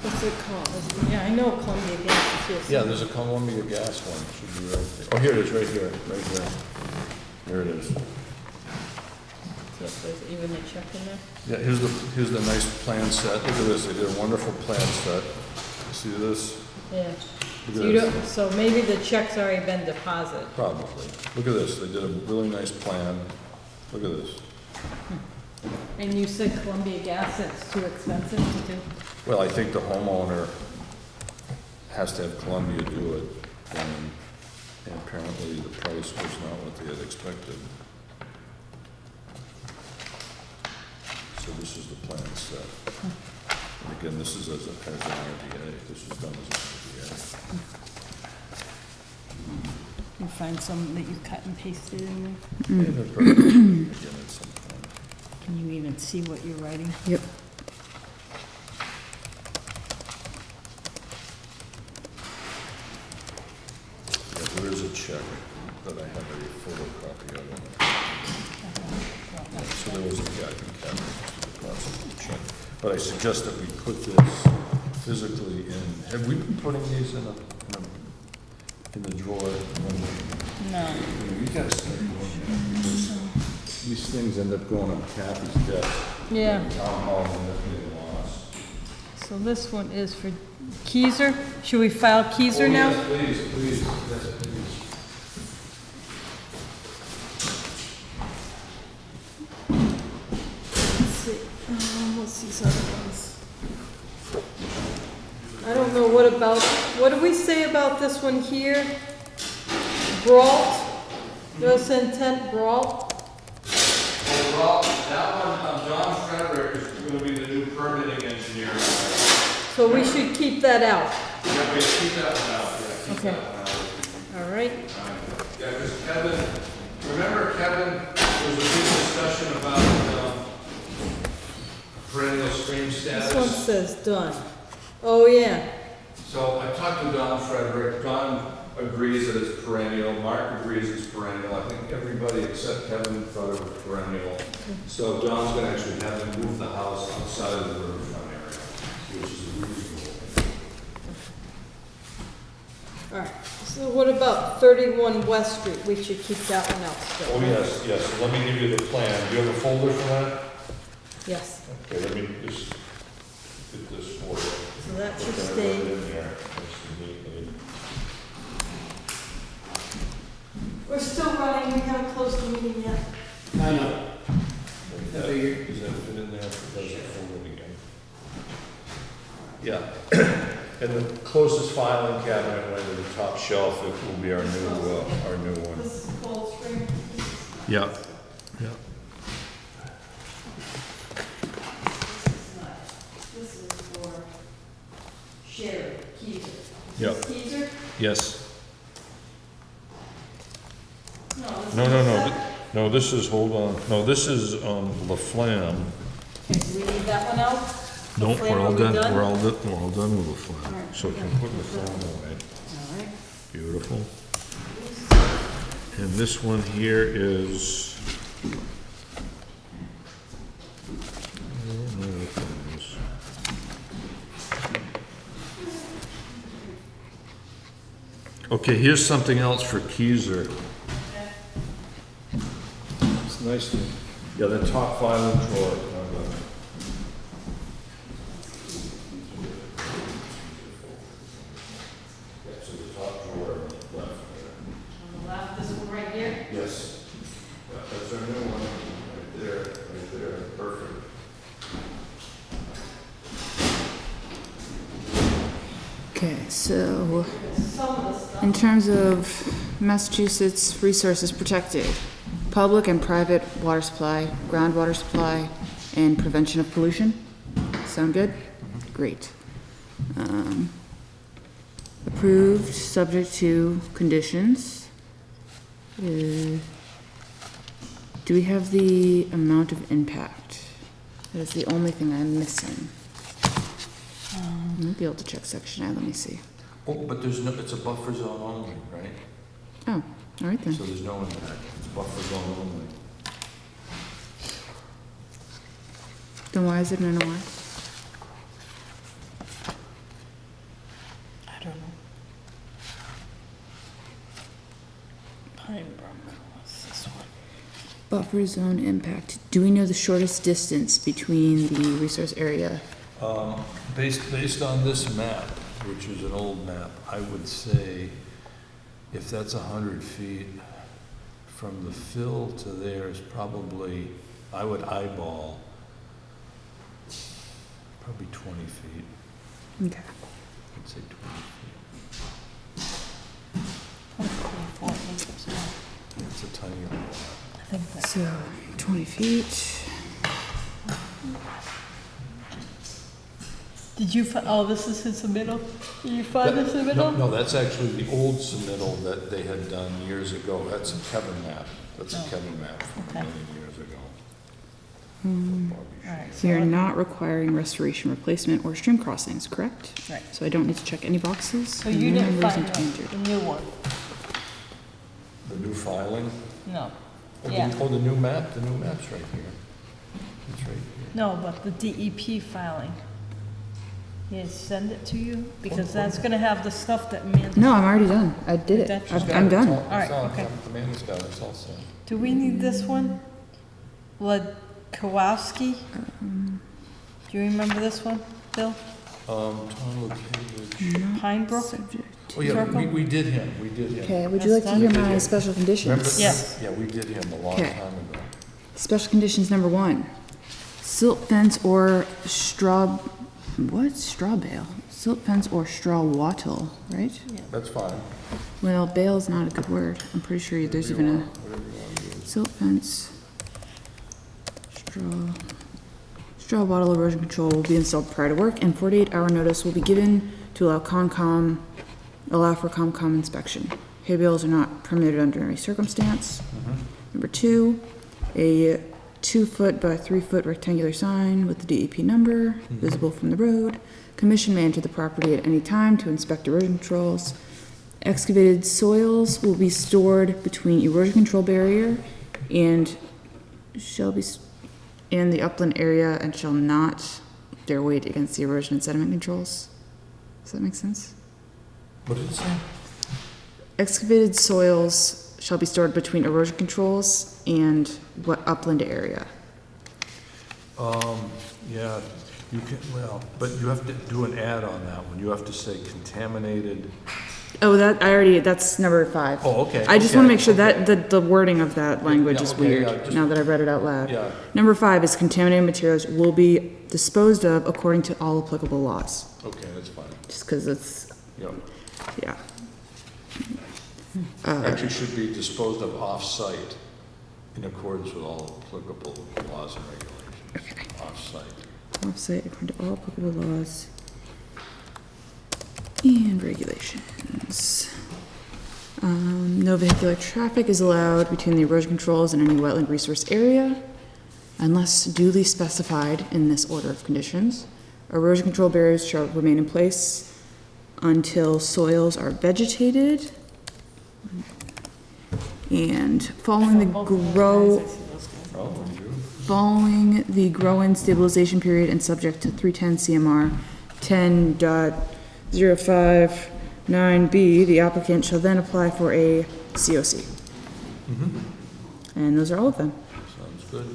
What's it called? Yeah, I know Columbia Gas is here. Yeah, there's a Columbia Gas one, should be right there. Oh, here it is, right here, right here. Here it is. There's even a check in there? Yeah, here's the nice plan set. Look at this, they did a wonderful plan set. See this? Yeah. Look So at you this. don't, so maybe the check's already been deposited. Probably. Look at this, they did a really nice plan. Look at this. And you said Columbia Gas, it's too expensive to do? Well, I think the homeowner has to have Columbia do it, and apparently the price was not what they had expected. So this is the plan set. And again, this is as an RDA, this was done as an You find some that you cut and pasted in there? RDA. And they're perfect, again, at some point. Can you even see what you're writing? yep. Yeah, there is a check that I have a photocopy of. So there was a check in cabinet, just a deposit check. But I suggest that we put this physically in, have we been putting these in the drawer? No. You gotta start doing that, because these things end up going on Kathy's desk. Yeah. Town hall and end up getting lost. So this one is for Keiser. Should we file Keiser now? Yes, please, please, yes, please. Let's see, what's these other ones? I don't know, what do we say about this one here? Brault, notice intent Brault? Well, that one, John Frederick is gonna be the new permitting engineer. So we should keep that out. Yeah, we keep that one out, yeah, keep Okay. that one out. All right. Yeah, because Kevin, remember Kevin, there was a big discussion about perennial stream This one status. says done. Oh, yeah. So I talked to Don Frederick. Don agrees that it's perennial. Mark agrees it's perennial. I think everybody except Kevin thought it was perennial. So Don's gonna actually have them move the house outside of the riverfront area, which is a reasonable thing. All right, so what about 31 West Street? We should keep that one out still. Oh, right? yes, yes. So let me give you the plan. Do you have a folder for that? Yes, Okay, let me just get this for you. so that should Okay, I wrote stay. it in there. Nice and neatly. We're still running, we haven't closed the meeting yet. I know. Does that fit in there? Does it fold it again? Yeah. And the closest filing cabinet went to the top shelf. It will be our new one. This is Cold Spring. Yeah. Yeah. This is for Sherry Keyser. Yeah. This is Keyser? Yes. No, this No, is no, no. Seth. No, this is, hold on. No, this is, La Flamme. Okay, do we need that one out? No, Flamme, we're all are we done. done? We're all done with La Flamme. Alright. So you can put La Flamme away. All right. Beautiful. And this one here is. I don't know what that is. Okay, here's something else for Keyser. It's nice to, yeah, the top filing drawer. Yeah, so the top drawer left there. On the left, this one right here? Yes. Yeah, that's our new one, right there, perfect. Okay, so Some of the stuff. in terms of Massachusetts resources protected, public and private water supply, groundwater supply, and prevention of pollution. Sound good? Great. Approved, subject to conditions. Do we have the amount of impact? That is the only thing I'm missing. I might be able to check section I, let me see. Oh, but there's no, it's a buffer zone only, right? Oh, all right then. So there's no impact, it's buffer zone only. Then why is it an NOI? I don't know. Pine Brook, what's this one? Buffer zone impact. Do we know the shortest distance between the resource area? Based on this map, which is an old map, I would say if that's 100 feet, from the fill to there is probably, I would eyeball probably 20 feet. Okay. I'd say 20 feet. It's a tiny little lot. I think that's. So, 20 feet. Did you oh, this is his submittal? Did you find the submittal? No, that's actually the old submittal that they had done years ago. That's a Kevin map. That's a Oh. Kevin map from Okay. a million years ago. All right. So you're not requiring restoration, replacement, or stream crossings, correct? Right. So I don't need to check any boxes. So you and didn't numbers find endangered. the new one? The new filing? No. Oh, Yeah. the new map? The new map's right here. It's right here. No, but the DEP filing. Yeah, send it to you, because that's gonna have the stuff that Amanda. No, I'm already done. I did it. That's- I'm done. All right, okay. Amanda's got it, it's all set. Do we need this one? Kowalski? Do you remember this one, Bill? Tom Lukavich. Pine Brook? Subject. Oh, yeah, Circle? we did him, we did him. Okay, would you like to hear my special Remember? conditions? Yes. Yeah, we did him a long Okay. time ago. Special conditions number 1. Silt fence or straw, what? Straw bale? Silt fence or straw wattle, right? That's fine. Well, bale is not a good word. I'm pretty sure there's even a Whatever you want to do. silt fence. Straw wattle erosion control will be installed prior to work, and 48-hour notice will be given to allow for COMCOM inspection. Hay bales are not permitted under any circumstance. Number 2, a 2-foot by 3-foot rectangular sign with the DEP number, visible from the road. Commission may enter the property at any time to inspect erosion controls. Excavated soils will be stored between erosion control barrier and in the upland area and shall not bear weight against the erosion and sediment controls. Does that make sense? What did it say? Excavated soils shall be stored between erosion controls and what upland area? Yeah, you can, well, but you have to do an add on that one. You have to say contaminated. Oh, that's number 5. Oh, okay. I just want to okay, make sure okay. that the wording of that language Yeah, is okay, weird, yeah, just- now that I've read it out loud. Yeah, Number 5 is contaminated materials will be disposed of according to all applicable laws. okay, that's fine. Just because it's, Yep. yeah. Actually should be disposed of off-site in accordance with all applicable laws and regulations. Okay. Off-site. Offsite according to all applicable laws and regulations. No vehicular traffic is allowed between the erosion controls and any wetland resource area unless duly specified in this order of conditions. Erosion control barriers shall remain in place until soils are vegetated. And following the grow-in stabilization period and subject to 310 CMR 10.059B, the applicant shall then apply for a COC. And those are all of them. Sounds good.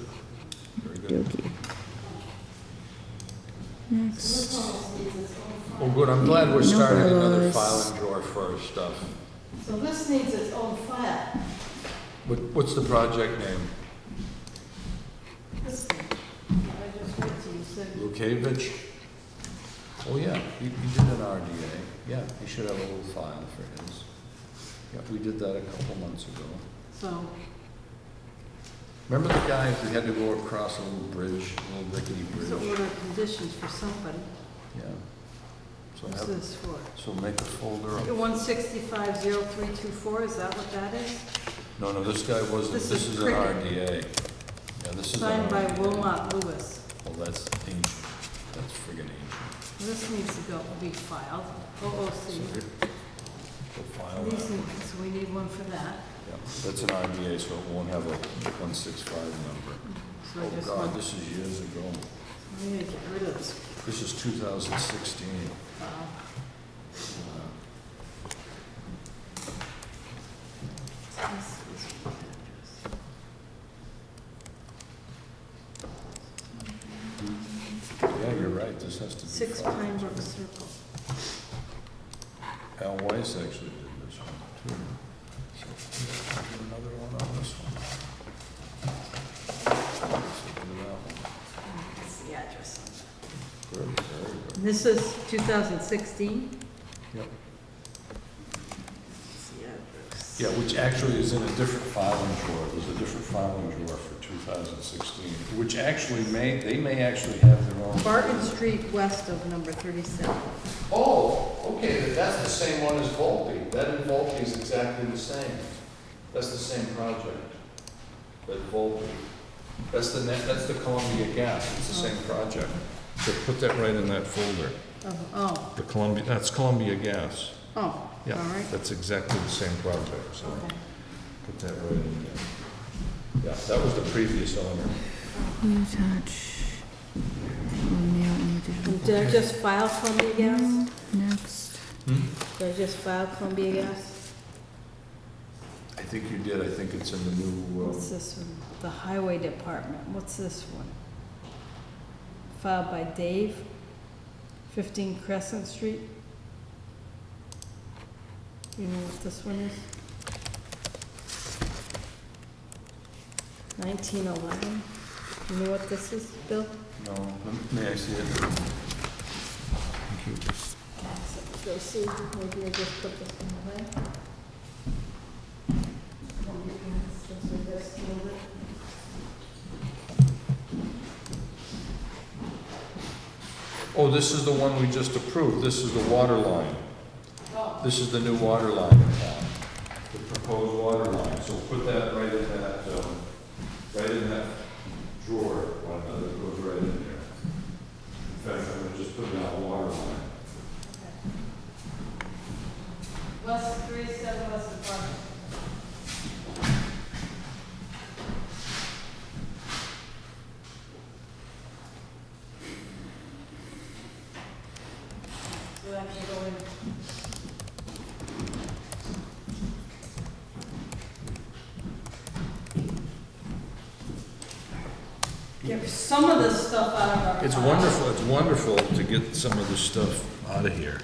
Very good. Okey-dokey. Next, Well, good, I'm glad we're No starting another bylaws. file and drawer for our stuff. So this needs its own file. What's the project name? This thing. I just read to you, said. Lukevich? Oh, yeah, he did an RDA. Yeah, he should have a little file for his. Yeah, we did that a couple months ago. So, Remember the guy who had to go across a little bridge, a little rickety so bridge? order conditions for somebody. Yeah. So What's have, this for? so make a folder of, 1650324, is that what that is? no, this guy wasn't, This this is is an cricket. RDA. Yeah, this is an Signed by RDA. Wilmot Lewis. Well, that's ancient. That's friggin' ancient. This needs to go, be filed, So OOC. here, we'll file These that. need- So we need one for that. Yeah, that's an RDA, so it won't have a 165 number. So I Oh, just God, want, this is years ago. we need to get rid of this This is 2016. file. This is what Yeah, you're right, this has to be. 6 filed. Pine Brook Circle. Al Weiss actually did this one, too. So, yeah, I'll do another one on this one. So do that one. That's the address on that. Good, very good. This is 2016? Yep. That's the address. Yeah, which actually is in a different filing drawer. There's a different filing drawer for 2016, which actually they may actually have their own. Barton Street west of number 37. Oh, okay, that's the same one as Volpe. That and Volpe is exactly the same. That's the same project. But Volpe, that's the Columbia Gas, it's the same project. So put that right in that folder. Oh, The Columbia, that's Columbia Gas. oh, all Yeah, right. that's exactly the same project, so Okay. put that right in there. Yeah, that was the previous owner. attach. Mail and additional Did I just file Columbia Gas? next. Did I just file Columbia Gas? I think you did, I think it's in the new, What's this one? The Highway Department. What's this one? Filed by Dave, 15 Crescent Street. You know what this one is? 1911. You know what this is, Bill? no, may I see it? Thank you. Go see, maybe I just put this in the way. Since we just moved it. Oh, this is the one we just approved, this is the water line. This is the new water line in town, the proposed water line, so put that right in that drawer, one that goes right in there. In fact, I'm gonna just put it out water line. West 37 West Apartment. So that can go in. Get some of this stuff out of our. It's file. wonderful to get some of this stuff out of here.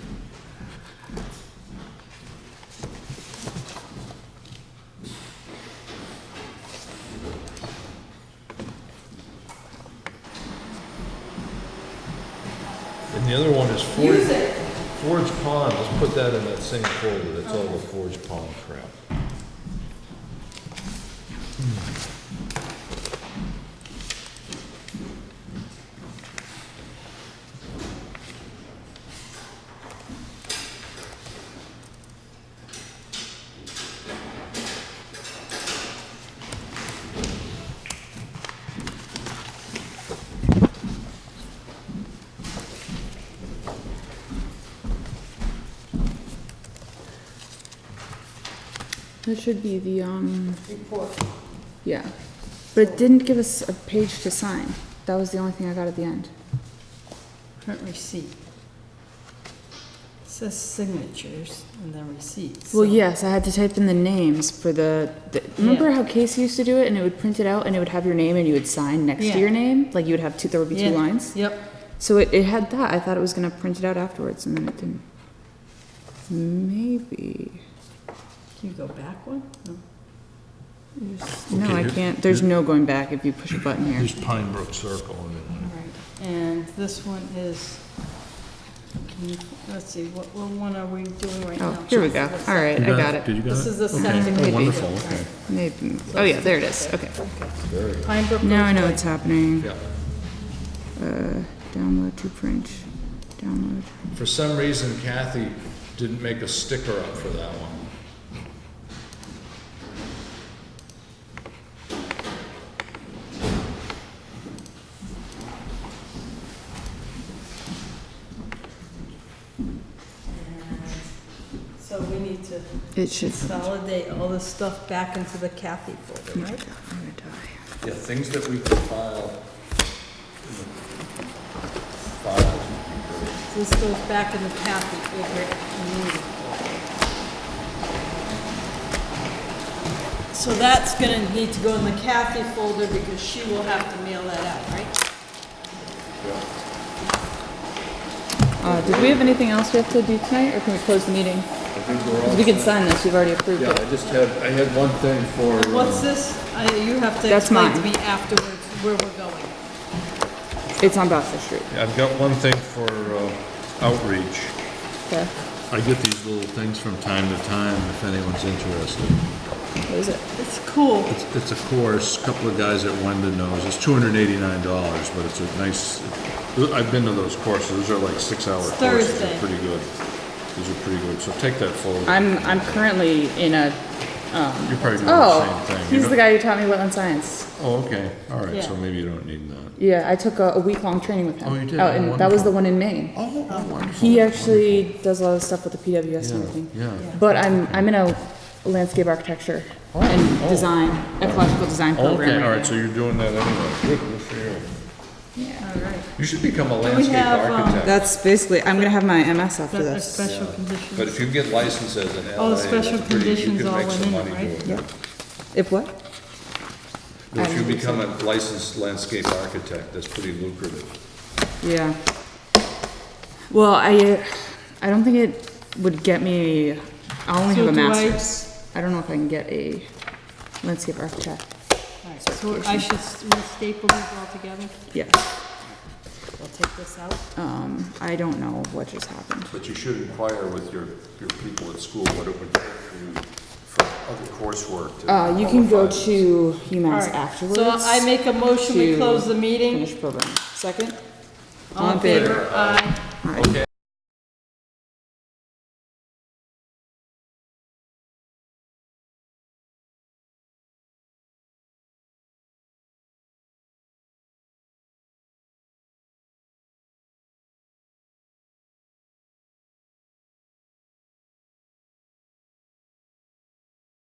And the other one is Use it. Forge Pond, let's put that in that same folder, that's all the Forge Pond crap. That should be the, Report. yeah. But it didn't give us a page to sign. That was the only thing I got at the end. Print receipt. It says signatures and then receipts. Well, so- yes, I had to type in the names for remember how Casey used to do it and it would print it out and it would have your name and you would sign next Yeah. to your name? Like you would have there would be Yeah. two lines? Yep. So it had that. I thought it was gonna print it out afterwards and then it didn't. Maybe. Can you go back one? No. No, Okay, I here- can't. There's no going back if you push a button here. Here's Pine Brook Circle. All right. And this one is, let's see, what one are we doing right now? Oh, here we go. All right, I got it. Did you got it? This is the Okay. second. Oh, Maybe. wonderful, okay. Maybe. Oh yeah, there it is. Okay. Very good. Pine Brook. Now I know Road. what's happening. Yeah. Download to print. Download. For some reason Kathy didn't make a sticker up for that one. So we need to It should. consolidate all this stuff back into the Kathy folder, right? I'm gonna die. Yeah, things that we can file. Files. So this goes back in the Kathy folder. So that's gonna need to go in the Kathy folder because she will have to mail that out, right? Did we have anything else we have to do tonight, or can we close the meeting? I think we're all. We can sign this. We've already approved Yeah, it. I had one thing for. What's this? You have to That's explain to mine. me afterwards where we're going. It's on Boxer Street. I've got one thing for outreach. Okay. I get these little things from time to time if anyone's interested. What is it? It's cool. It's a course, a couple of guys at Wenda knows. It's $289, but it's a nice, I've been to those courses. Those are like 6-hour It's courses. Thursday. They're pretty good. These are pretty good. So take that forward. I'm currently in a. You're probably doing Oh, the same thing. he's the guy who taught me wetland science. Oh, okay. All right. Yeah. So maybe you don't need that. Yeah, I took a week-long training with him. Oh, you did? and Oh, that was the wonderful. one in Maine. Oh, wonderful. He actually does a lot of stuff with the PWS and everything. Yeah. But I'm in a landscape architecture and design, ecological design program. Okay, right all right. now. So you're doing that anyway. Good for you. All right. You should become a we landscape have, architect. That's basically. I'm gonna have my MS after The this. special But conditions. if you get licenses in LA, All the special that's pretty- conditions you can all make went some in it, money right? doing that. If what? If you become a licensed landscape architect, that's pretty lucrative. Yeah. Well, I don't think it would get me. I only So have a do I- master's. I don't know if I can get a landscape architect. All right, so I should restaple these all together? Yes. I'll take this out. I don't know what just happened. But you should inquire with your people at school what it would take for you for other coursework to. You can go qualify. to All UMass right, afterwards. so I make a motion, we to close the meeting. Finish program. Second? All in favor? Aye. Aye. Okay.